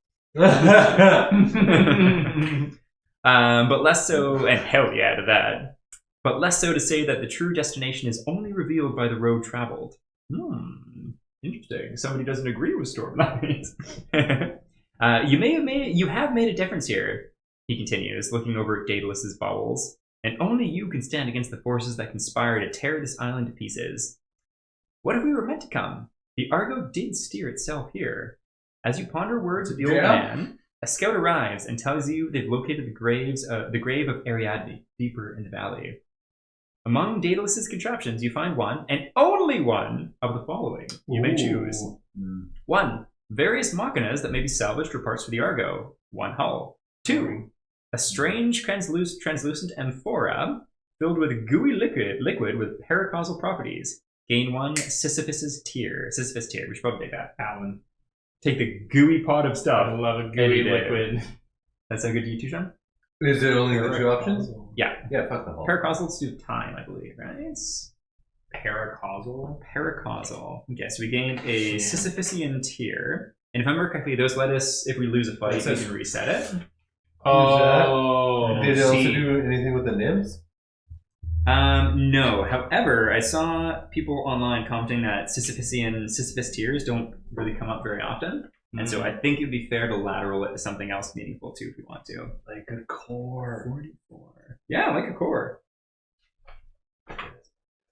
But less so, and hell yeah to that. But less so to say that the true destination is only revealed by the road traveled. Interesting. Somebody doesn't agree with Stormlight. You have made a difference here, he continues, looking over at Daedalus's baubles. And only you can stand against the forces that conspire to tear this island to pieces. What if we were meant to come? The Argo did steer itself here. As you ponder words of the old man, a scout arrives and tells you they've located the grave of Ariadne, deeper in the valley. Among Daedalus's contraptions, you find one, and only one, of the following. You may choose. 1. Various machinas that may be salvaged for parts for the Argo. 1 hull. 2. A strange translucent amphora filled with gooey liquid with paracausal properties. Gain 1 Sisyphus tier. We should probably take that. Alan. Take the gooey pot of stuff. I love a gooey liquid. That sound good to you too, Sean? Is it only the 2 options? Yeah. Yeah, fuck the whole. Paracausal to do time, I believe, right? Paracausal? Paracausal. Okay, so we gained a Sisyphusian tier. And if I remember correctly, those let us, if we lose a fight, we can reset it. Oh, did it also do anything with the nymphs? No. However, I saw people online commenting that Sisyphus tiers don't really come up very often. And so I think it would be fair to lateral it to something else meaningful too if we want to. Like a core. 44. Yeah, like a core.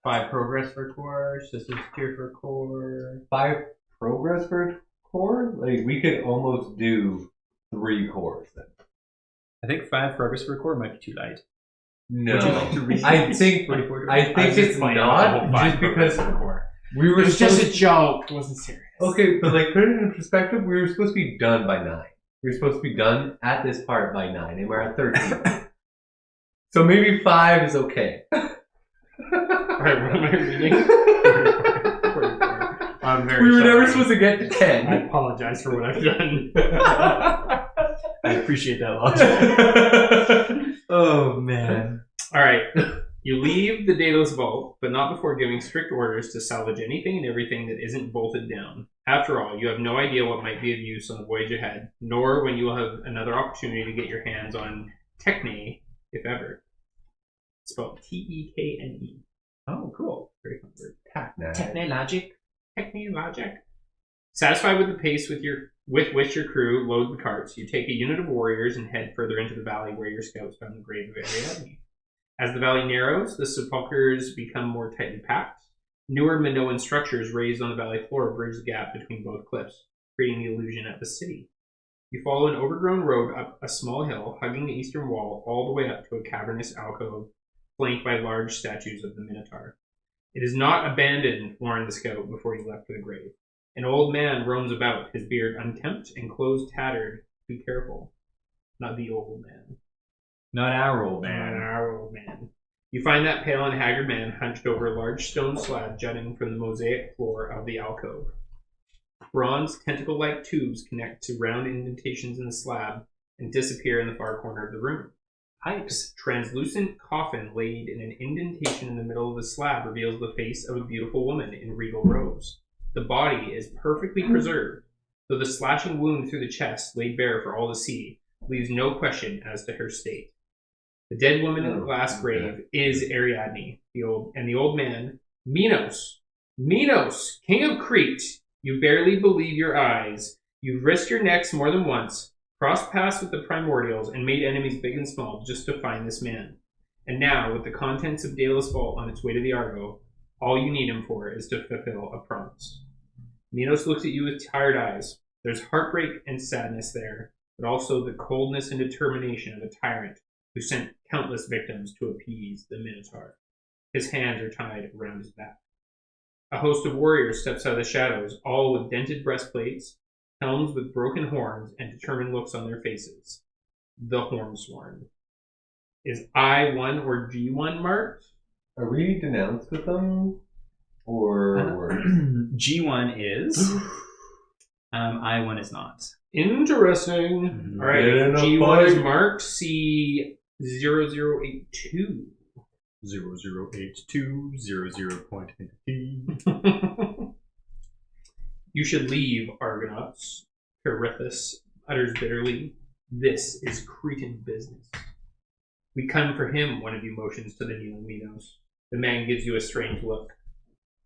5 progress for core, Sisyphus tier for core. 5 progress for core? Like, we could almost do 3 cores then. I think 5 progress for a core might be too light. No. Would you like to read I think it's not, just because we were It was just a joke. It wasn't serious. Okay, but like, put it in perspective, we were supposed to be done by 9. We were supposed to be done at this part by 9, and we're at 13. So maybe 5 is okay. Alright, what am I reading? 44. I'm very We were sorry. never supposed to get to 10. I apologize for what I've done. I appreciate that logic. Oh, man. Alright, you leave the Daedalus vault, but not before giving strict orders to salvage anything and everything that isn't bolted down. After all, you have no idea what might be of use on the voyage ahead, nor when you will have another opportunity to get your hands on Techne, if ever. It's spelled Tekne. Oh, cool. Very fun word. Technologic. Technologic. Satisfied with the pace with which your crew load the carts, you take a unit of warriors and head further into the valley where your scouts found the grave of Ariadne. As the valley narrows, the sepulchres become more tightly packed. Newer Minoan structures raised on the valley floor bridge the gap between both cliffs, creating the illusion of a city. You follow an overgrown road up a small hill, hugging the eastern wall all the way up to a cavernous alcove flanked by large statues of the Minotaur. It is not abandoned, warned the scout before he left for the grave. An old man roams about, his beard unkempt and clothes tattered. Be careful. Not the old man. Not our old Not man. our old man. You find that pale and haggard man hunched over a large stone slab jutting from the mosaic floor of the alcove. Bronze tentacle-like tubes connect to round indentations in the slab and disappear in the far corner of the room. Pipes. Translucent coffin laid in an indentation in the middle of the slab reveals the face of a beautiful woman in regal robes. The body is perfectly preserved, though the slashing wound through the chest, laid bare for all to see, leaves no question as to her state. The dead woman in the glass grave is Ariadne, the old man, Minos, king of Crete. You barely believe your eyes. You've risked your necks more than once, Crossed paths with the primordials and made enemies big and small just to find this man. And now, with the contents of Daedalus Vault on its way to the Argo, all you need him for is to fulfill a promise. Minos looks at you with tired eyes. There's heartbreak and sadness there, but also the coldness and determination of a tyrant who sent countless victims to appease the Minotaur. His hands are tied around his back. A host of warriors steps out of the shadows, all with dented breastplates, helms with broken horns, and determined looks on their faces. The Hornsworn. Is I1 or G1 marked? Are we denounced with them? Or G1 is. I1 is not. Interesting. All right, Yeah, no G1 is fight. marked. C 0082. 0082 00.8. You should leave, Argonauts. Perithus utters bitterly. This is Cretan business. We come for him, one of you motions to the kneeling Minos. The man gives you a strange look.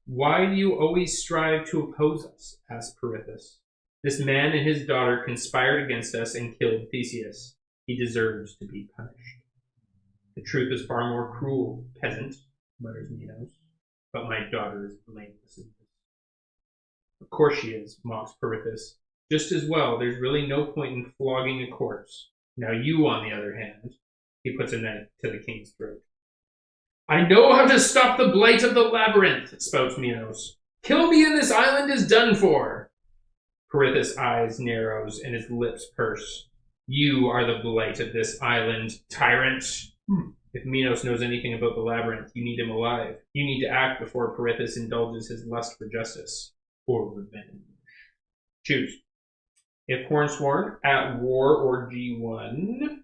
Why do you always strive to oppose us? Asked Perithus. This man and his daughter conspired against us and killed Theseus. He deserves to be punished. The truth is far more cruel, peasant, mutters Minos. But my daughter is blameless in this. Of course she is, mocks Perithus. Just as well, there's really no point in flogging a corpse. Now you, on the other hand, he puts a knife to the king's throat. I know how to stop the blight of the labyrinth, spouts Minos. Kill me and this island is done for. Perithus' eyes narrows and his lips purse. You are the blight of this island, tyrant. If Minos knows anything about the labyrinth, you need him alive. You need to act before Perithus indulges his lust for justice or revenge. Choose. If Hornsworn, at war or G1,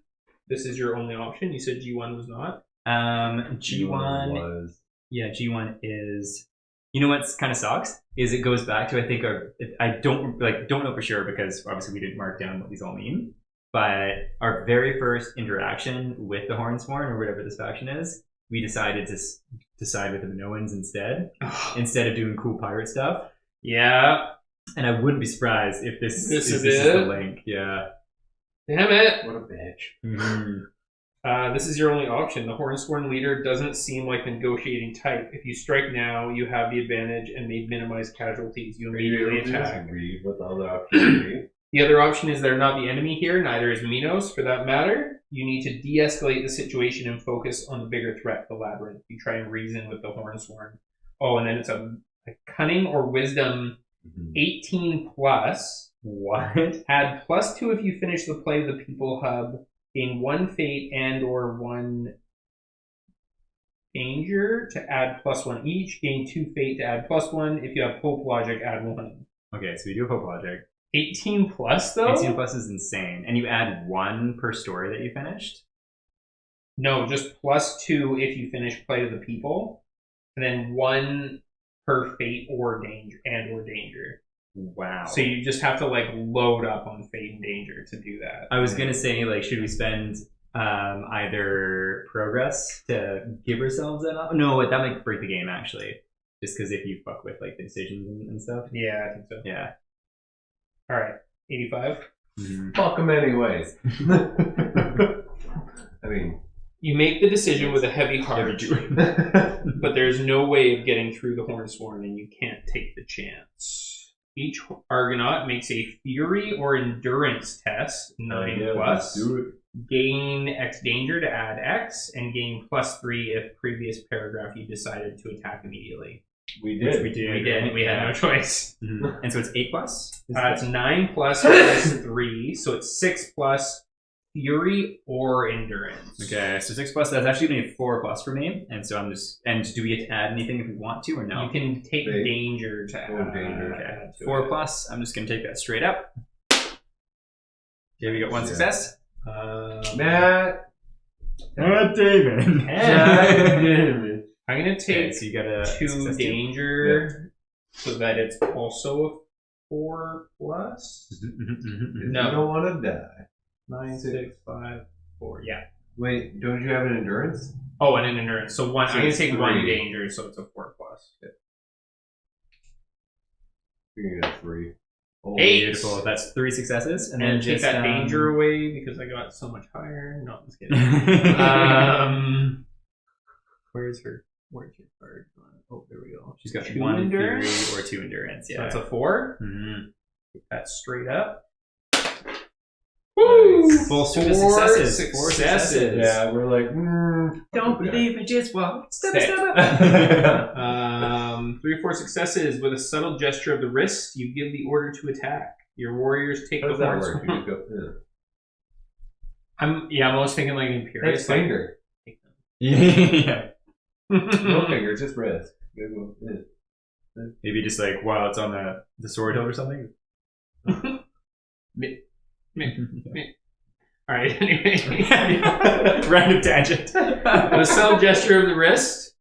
this is your only option. You said G1 was not. G1 was. Yeah, G1 is. You know what's kind of sucks is it goes back to I think I don't know for sure because obviously we didn't mark down what these all mean. But our very first interaction with the Hornsworn or whatever this faction is, we decided to side with the Minoans instead of doing cool pirate stuff. Yeah. And I wouldn't be surprised if this is it? the link. Yeah. Damn it. What a bitch. Mm-hmm. This is your only option. The Hornsworn leader doesn't seem like a negotiating type. If you strike now, you have the advantage and may minimize casualties. You Are you immediately able to just attack. read what the other options be? The other option is they're not the enemy here, neither is Minos for that matter. You need to de-escalate the situation and focus on the bigger threat, the labyrinth. You try and reason with the Hornsworn. Oh, and then it's a cunning or wisdom 18 plus. What? Add +2 if you finish the play of the People Hub. Gain 1 fate and or 1 danger to add +1 each. Gain 2 fate to add +1. If you have hope logic, add 1. Okay, so we do Hope Logic. 18 plus though? 18 plus is insane. And you add 1 per story that you finished? No, just +2 if you finish Play of the People. And then 1 per fate or danger and or danger. Wow. So you just have to load up on fate and danger to do that. I was gonna say, should we spend either progress to give ourselves that up? No, that might break the game actually. Just because if you fuck with the decisions and stuff. Yeah, I think so. Yeah. All right, 85. Mm-hmm. Fuck them anyways. I mean, You make the decision with a heavy heart, but there's no way of getting through the Hornsworn, and you can't take the chance. Each Argonaut makes a Fury or Endurance test, 9 plus. do it. Gain X danger to add X, and gain +3 if previous paragraph you decided to attack immediately. We Which did. we did. We did. We had no choice. Mm-hmm. And so it's 8 plus? It's 9 plus +3, so it's 6 plus Fury or Endurance. Okay, so 6 plus, that's actually going to be 4 plus for me. And so and do we get to add anything if we want to or no? You can take They- danger to add. danger. add to 4 it. plus, I'm just going to take that straight up. Okay, we got 1 Yeah. success. Matt. David. I'm going to Okay, take so you got a 2 success too. danger so that it's also a 4 plus. You No. don't want to die. 9, 6, 5, 4. Yeah. Wait, don't you have an endurance? Oh, and an endurance. So one. So I'm going it's to take 1 3. danger, so it's a 4 plus. You're gonna get a 3. Oh, 8. Beautiful. That's 3 successes, and And then take just that danger away because I got so much higher. No, I'm just kidding. Where's your card? Oh, there we go. She's got 2 1 endurance fury or 2 endurance. So Yeah. that's a 4. Mhm. Take that straight up. Woo! Full suite of 4 successes. 4 successes. Yeah, we're like, Don't believe me, just walk. Step Step. up. 3 or 4 successes. With a subtle gesture of the wrist, you give the order to attack. Your warriors take How the does that horns. work? You go, I'm almost thinking like Imperious. It's finger. Yeah. No finger, just wrist. You go, Maybe just like while it's on the sword hilt or something. All right. Anyway, Random tangent. with a subtle gesture of the wrist,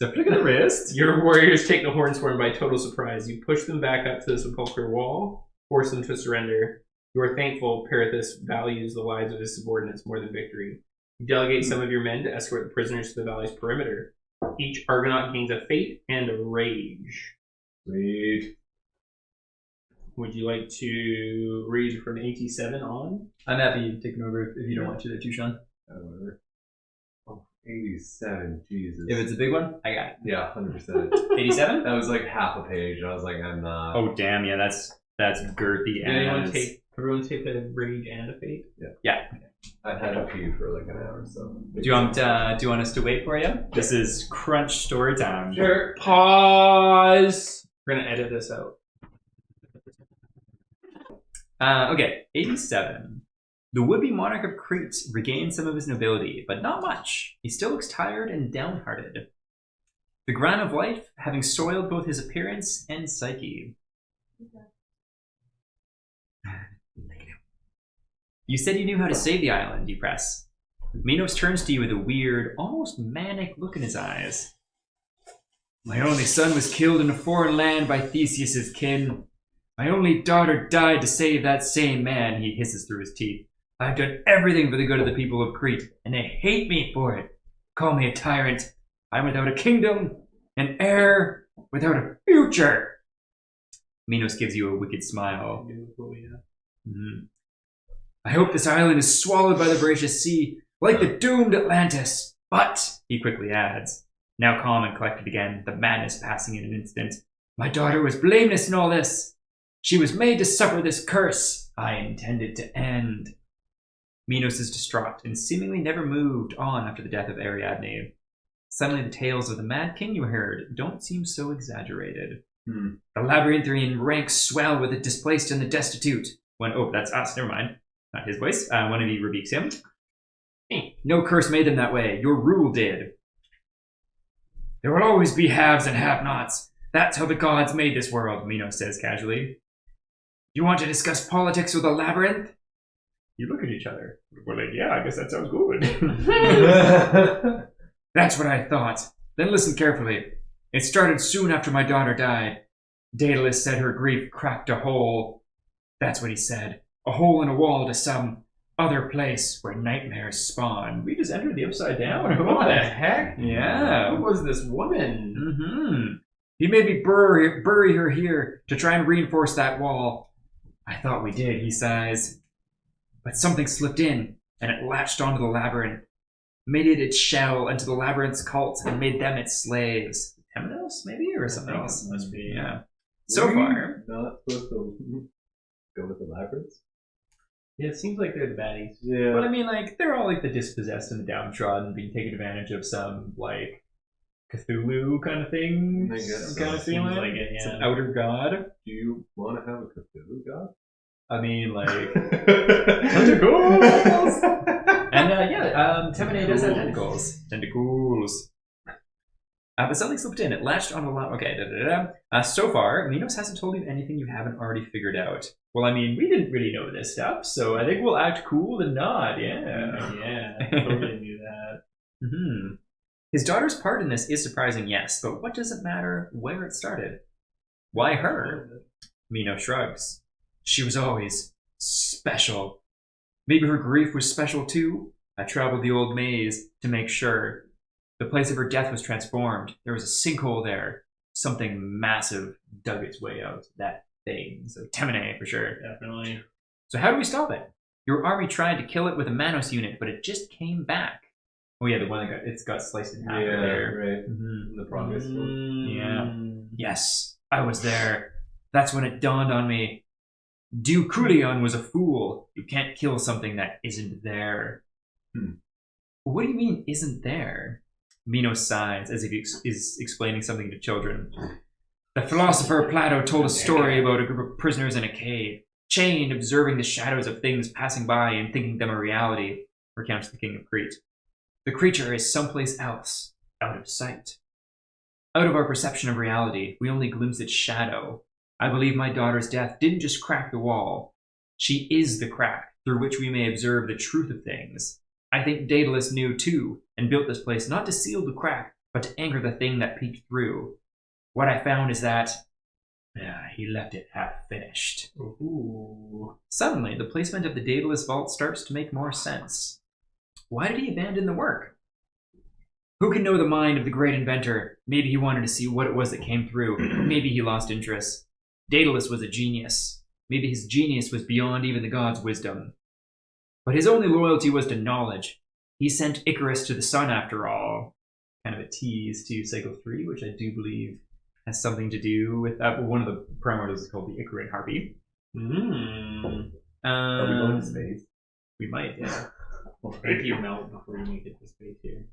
So flick of the wrist. your warriors take the hornsworn by total surprise. You push them back up to the sepulchral wall, force them to surrender. You are thankful Perithus values the lives of his subordinates more than victory. You delegate some of your men to escort the prisoners to the valley's perimeter. Each Argonaut gains a fate and a rage. Sweet. Would you like to rage from 87 on? I'm happy taking over if you don't want to there too, Sean. Whatever. Oh, 87, Jesus. If it's a big one, I got Yeah, 100%. it. 87? That was like half a page. I was like, I'm not. Oh damn, yeah, that's girthy Did anyone as. everyone take a rage and a fate? I had to pee for like an hour, so. Do you want us to wait for you? This is crunch story time. Sure. Pause. We're gonna edit this out. Okay, 87. The would-be monarch of Crete regained some of his nobility, but not much. He still looks tired and downhearted. The ground of life having soiled both his appearance and psyche. You said you knew how to save the island, you press. Minos turns to you with a weird, almost manic look in his eyes. My only son was killed in a foreign land by Theseus's kin. My only daughter died to save that same man, he hisses through his teeth. I've done everything for the good of the people of Crete, and they hate me for it. Call me a tyrant. I'm without a kingdom, an heir, without a future. Minos gives you a wicked smile. Mhm. I hope this island is swallowed by the voracious sea, like the doomed Atlantis. But, he quickly adds, now calm and collected again, the madness passing in an instant, my daughter was blameless in all this. She was made to suffer this curse I intended to end. Minos is distraught and seemingly never moved on after the death of Ariadne. Suddenly the tales of the Mad King you heard don't seem so exaggerated. The labyrinthine ranks swell with the displaced and the destitute. Oh, that's us, never mind. Not his voice. One of you rebukes him. No curse made them that way. Your rule did. There will always be haves and have-nots. That's how the gods made this world, Minos says casually. You want to discuss politics with a labyrinth? You look at each other. We're like, yeah, I guess that sounds good. That's what I thought. Then listen carefully. It started soon after my daughter died. Daedalus said her grief cracked a hole. That's what he said. A hole in a wall to some other place where nightmares spawn. We just entered the upside down. What the heck? Yeah. Who was this woman? Mm-hmm. He made me bury her here to try and reinforce that wall. I thought we did, he sighs. But something slipped in, and it latched onto the labyrinth, made it its shell into the labyrinth's cult, and made them its slaves. Temenos, maybe? Or something else? Must be. Yeah. So far. Not supposed to go with the labyrinths? Yeah, it seems like they're the baddies. Yeah. But I mean, like, they're all like the dispossessed and the downtrodden being taken advantage of some, like, Cthulhu kind of thing. I guess Some so. kind of Seems feeling. like it, yeah. Some outer god. Do you want to have a Cthulhu god? I mean, like, Tentacles! and Temene does have tentacles. Tentacles. But something slipped in. It latched on a lot. Okay, so far, Minos hasn't told you anything you haven't already figured out. Well, I mean, we didn't really know this stuff, so I think we'll act cool and nod, yeah. Yeah, I totally knew that. Mm-hmm. His daughter's part in this is surprising, yes, but what does it matter where it started? Why her? Minos shrugs. She was always special. Maybe her grief was special too? I traveled the old maze to make sure. The place of her death was transformed. There was a sinkhole there. Something massive dug its way out. That thing. So Temene for sure. Definitely. So how do we stop it? Your army tried to kill it with a Manos unit, but it just came back. Oh yeah, the one that got sliced in half there. Right. Mm-hmm. The progress one. Yeah. Yes, I was there. That's when it dawned on me. Deucrolion was a fool. You can't kill something that isn't there. What do you mean, isn't there? Minos sighs as if he is explaining something to children. The philosopher Plato told a story about a group of prisoners in a cave, chained, observing the shadows of things passing by and thinking them a reality, recounts the king of Crete. The creature is someplace else, out of sight. Out of our perception of reality, we only glimpse its shadow. I believe my daughter's death didn't just crack the wall. She is the crack through which we may observe the truth of things. I think Daedalus knew too, and built this place not to seal the crack, but to anchor the thing that peeked through. What I found is that he left it half finished. Ooh. Suddenly, the placement of the Daedalus vault starts to make more sense. Why did he abandon the work? Who can know the mind of the great inventor? Maybe he wanted to see what it was that came through. Maybe he lost interest. Daedalus was a genius. Maybe his genius was beyond even the gods' wisdom. But his only loyalty was to knowledge. He sent Icarus to the sun after all. Kind of a tease to Cycle 3, which I do believe has something to do with one of the primordials is called the Icarid Harpy. Are we going to space? We might, yeah. If you melt before you make it to space here.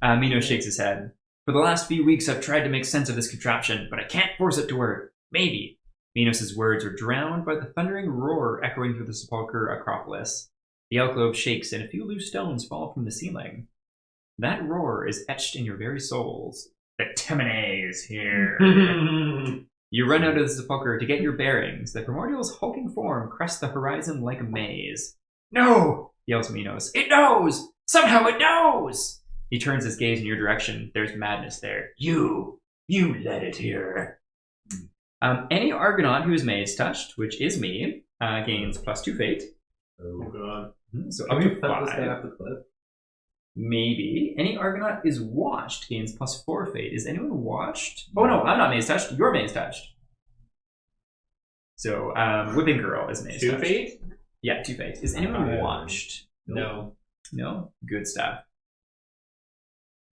Minos shakes his head. For the last few weeks, I've tried to make sense of this contraption, but I can't force it to work. Maybe. Minos' words are drowned by the thundering roar echoing through the sepulchre Acropolis. The alcove shakes and a few loose stones fall from the ceiling. That roar is etched in your very souls. The Temene is here. You run out of the sepulchre to get your bearings. The primordial's hulking form crests the horizon like a maze. No! Yells Minos. It knows! Somehow it knows! He turns his gaze in your direction. There's madness there. You led it here. Any Argonaut whose maze touched, which is me, gains +2 fate. Oh God. So Can up we to cut this guy 5. off the cliff? Maybe. Any Argonaut is watched gains +4 fate. Is anyone watched? Oh no, I'm not maze touched. You're maze touched. So, Whipping Girl is maze touched. 2 fate? Yeah, 2 fate. Is anyone watched? No. No? Good stuff.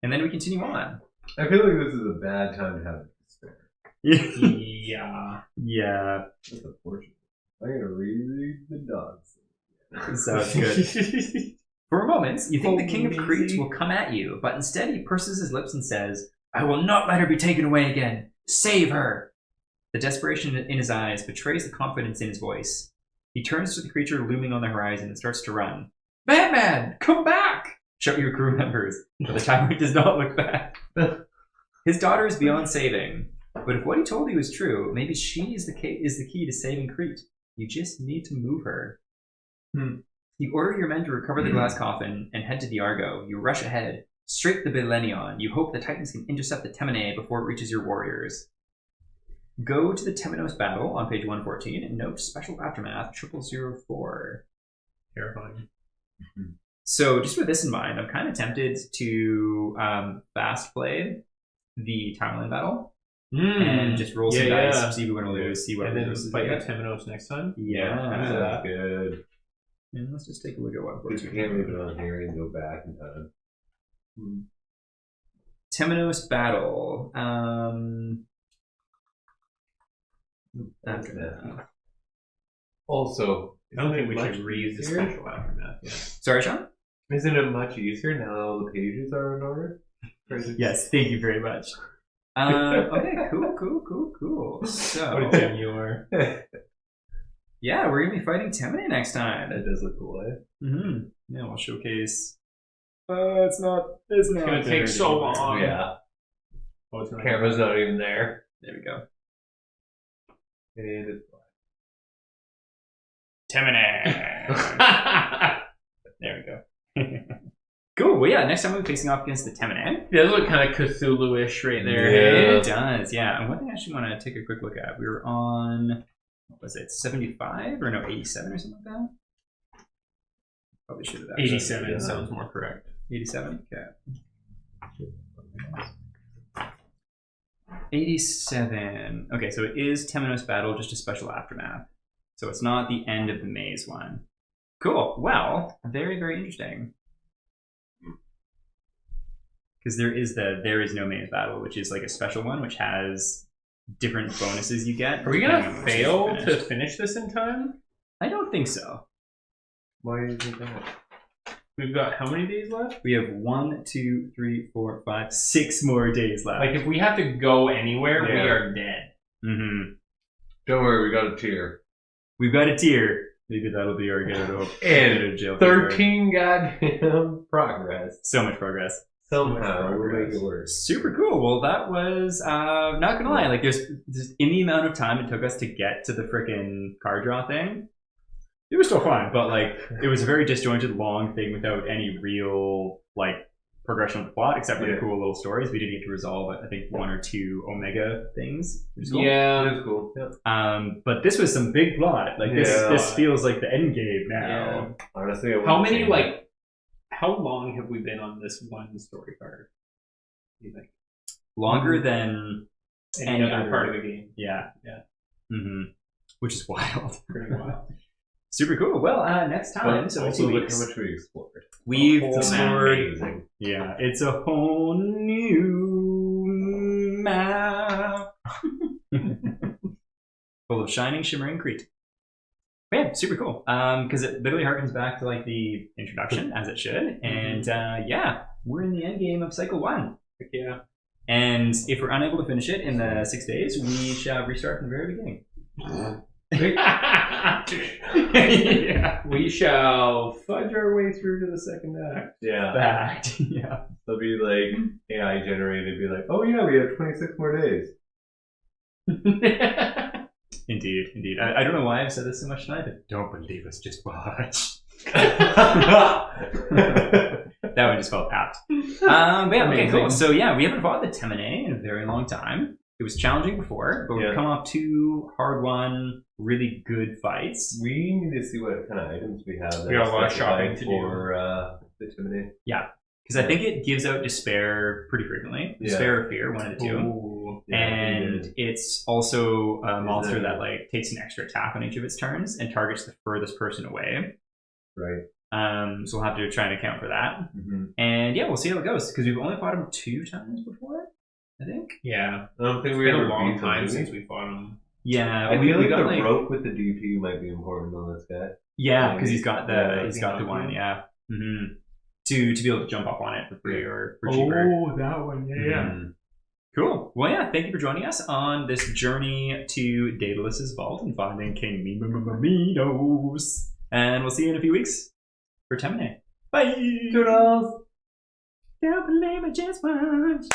And then we continue on. I feel like this is a bad time to have despair. Yeah. Yeah. That's unfortunate. I'm going to read the dogs. Sounds good. For a moment, you think the king of Crete will come at you, but instead he purses his lips and says, I will not let her be taken away again. Save her! The desperation in his eyes betrays the confidence in his voice. He turns to the creature looming on the horizon and starts to run. Batman, come back! Shout your crew members, but the timer does not look back. His daughter is beyond saving, but if what he told you is true, maybe she is the key to saving Crete. You just need to move her. You order your men to recover the glass coffin and head to the Argo. You rush ahead, straight to the Bilenion. You hope the Titans can intercept the Temene before it reaches your warriors. Go to the Temenos battle on page 114 and note special aftermath 0004. Terrifying. So just with this in mind, I'm kind of tempted to fast play the timeline battle and just roll some dice, see who we're going to lose, see what and then resources fight we the get. Temenos next time. Yeah. That's good. And let's just take a look at what Because you can't leave it on here and go back in time. Temenos battle. Aftermath. Also, I don't think we much should read the easier? special aftermath yet. Sorry, Sean? Isn't it much easier now that all the pages are in order? Yes, thank you very much. Okay, cool. So, What a gem you are. yeah, we're going to be fighting Temene next time. That does look cool, eh? Yeah, we'll showcase. It's not gonna take so long. Yeah. Oh, it's not Camera's not even there. There we go. And it's Temene. There we go. Cool. Well, yeah, next time we'll be facing off against the Temene. It does look kind of Cthulhu-ish right there. Yeah. It does, yeah. And one thing I actually want to take a quick look at, we were on, what was it, 75 or no, 87 or something like that? Probably should have actually. 87 sounds more correct. 87? Okay. 87. Okay, so it is Temenos Battle, just a special aftermath. So it's not the end of the maze one. Cool. Well, very, very interesting. Because there is no maze battle, which is like a special one, which has different bonuses you get. Are we depending gonna on which fail you've to finished. finish this in time? I don't think so. Why do you think that? We've got how many days left? We have 1, 2, 3, 4, 5, 6 more days left. Like, if we have to go anywhere, we Yeah. are dead. Mm-hmm. Don't worry, we got a tier. We've got a tier. Maybe that'll be our get out of And jail. 13 goddamn progress. So much progress. Somehow we'll make it work. Super cool. Well, that was not gonna lie. Like, there's in the amount of time it took us to get to the frickin' card draw thing, it was still fun. But like, it was a very disjointed, long thing without any real like progression of the plot, except for the cool little stories. We did get to resolve, I think, 1 or 2 Omega things. Which is cool. Yeah. It was cool. Yeah. But this was some big plot. Like this feels like the end game now. Yeah. Honestly, I How wouldn't many, change like, it. how long have we been on this one story card? You think? Longer than Any other part of the game? Yeah. Mm-hmm. Which is wild. Pretty wild. Super cool. Well, next time, so in also 2 look weeks, how much we explored. we've It's explored. amazing. Yeah, it's a whole new map full of shining, shimmering Crete. But yeah, super cool. Because it literally harkens back to like the introduction, as it should. And yeah, we're in the end game of Cycle 1. Heck yeah. And if we're unable to finish it in the 6 days, we shall restart from the very beginning. Yeah. We shall fudge our way through to the second act. Yeah. Fact. Yeah. They'll be like AI generated, be like, oh yeah, we have 26 more days. Indeed. I don't know why I've said this so much tonight, but don't believe us, just watch. That one just felt apt. But yeah, okay, cool. So yeah, we haven't fought the Temene in a very long time. It was challenging before, but we've come off 2 hard-won, really good fights. We need to see what kind of items we have. We got a lot of shopping to for the Timony. Yeah, because I think it gives out Despair pretty frequently. Despair or Fear, one of the two. Ooh. Yeah, And it's also a monster that like takes an extra attack on each of its turns and targets the furthest person away. Right. So we'll have to try and account for that. Mm-hmm. And yeah, we'll see how it goes because we've only fought him 2 times before, I think. Yeah. I don't think It's we been ever a long beat time him, since did we? we fought him. Yeah, I we feel like got the rope with the DP might be important on this guy. Yeah, because he's got the Yeah, one. Yeah. Mm-hmm. To be able to jump up on it for free or for cheaper. Oh, that one. Yeah. Mhm. Cool. Well, yeah, thank you for joining us on this journey to Daedalus's vault and finding King Minos. And we'll see you in a few weeks for Temene. Bye! Toodles! Don't believe it, just watch.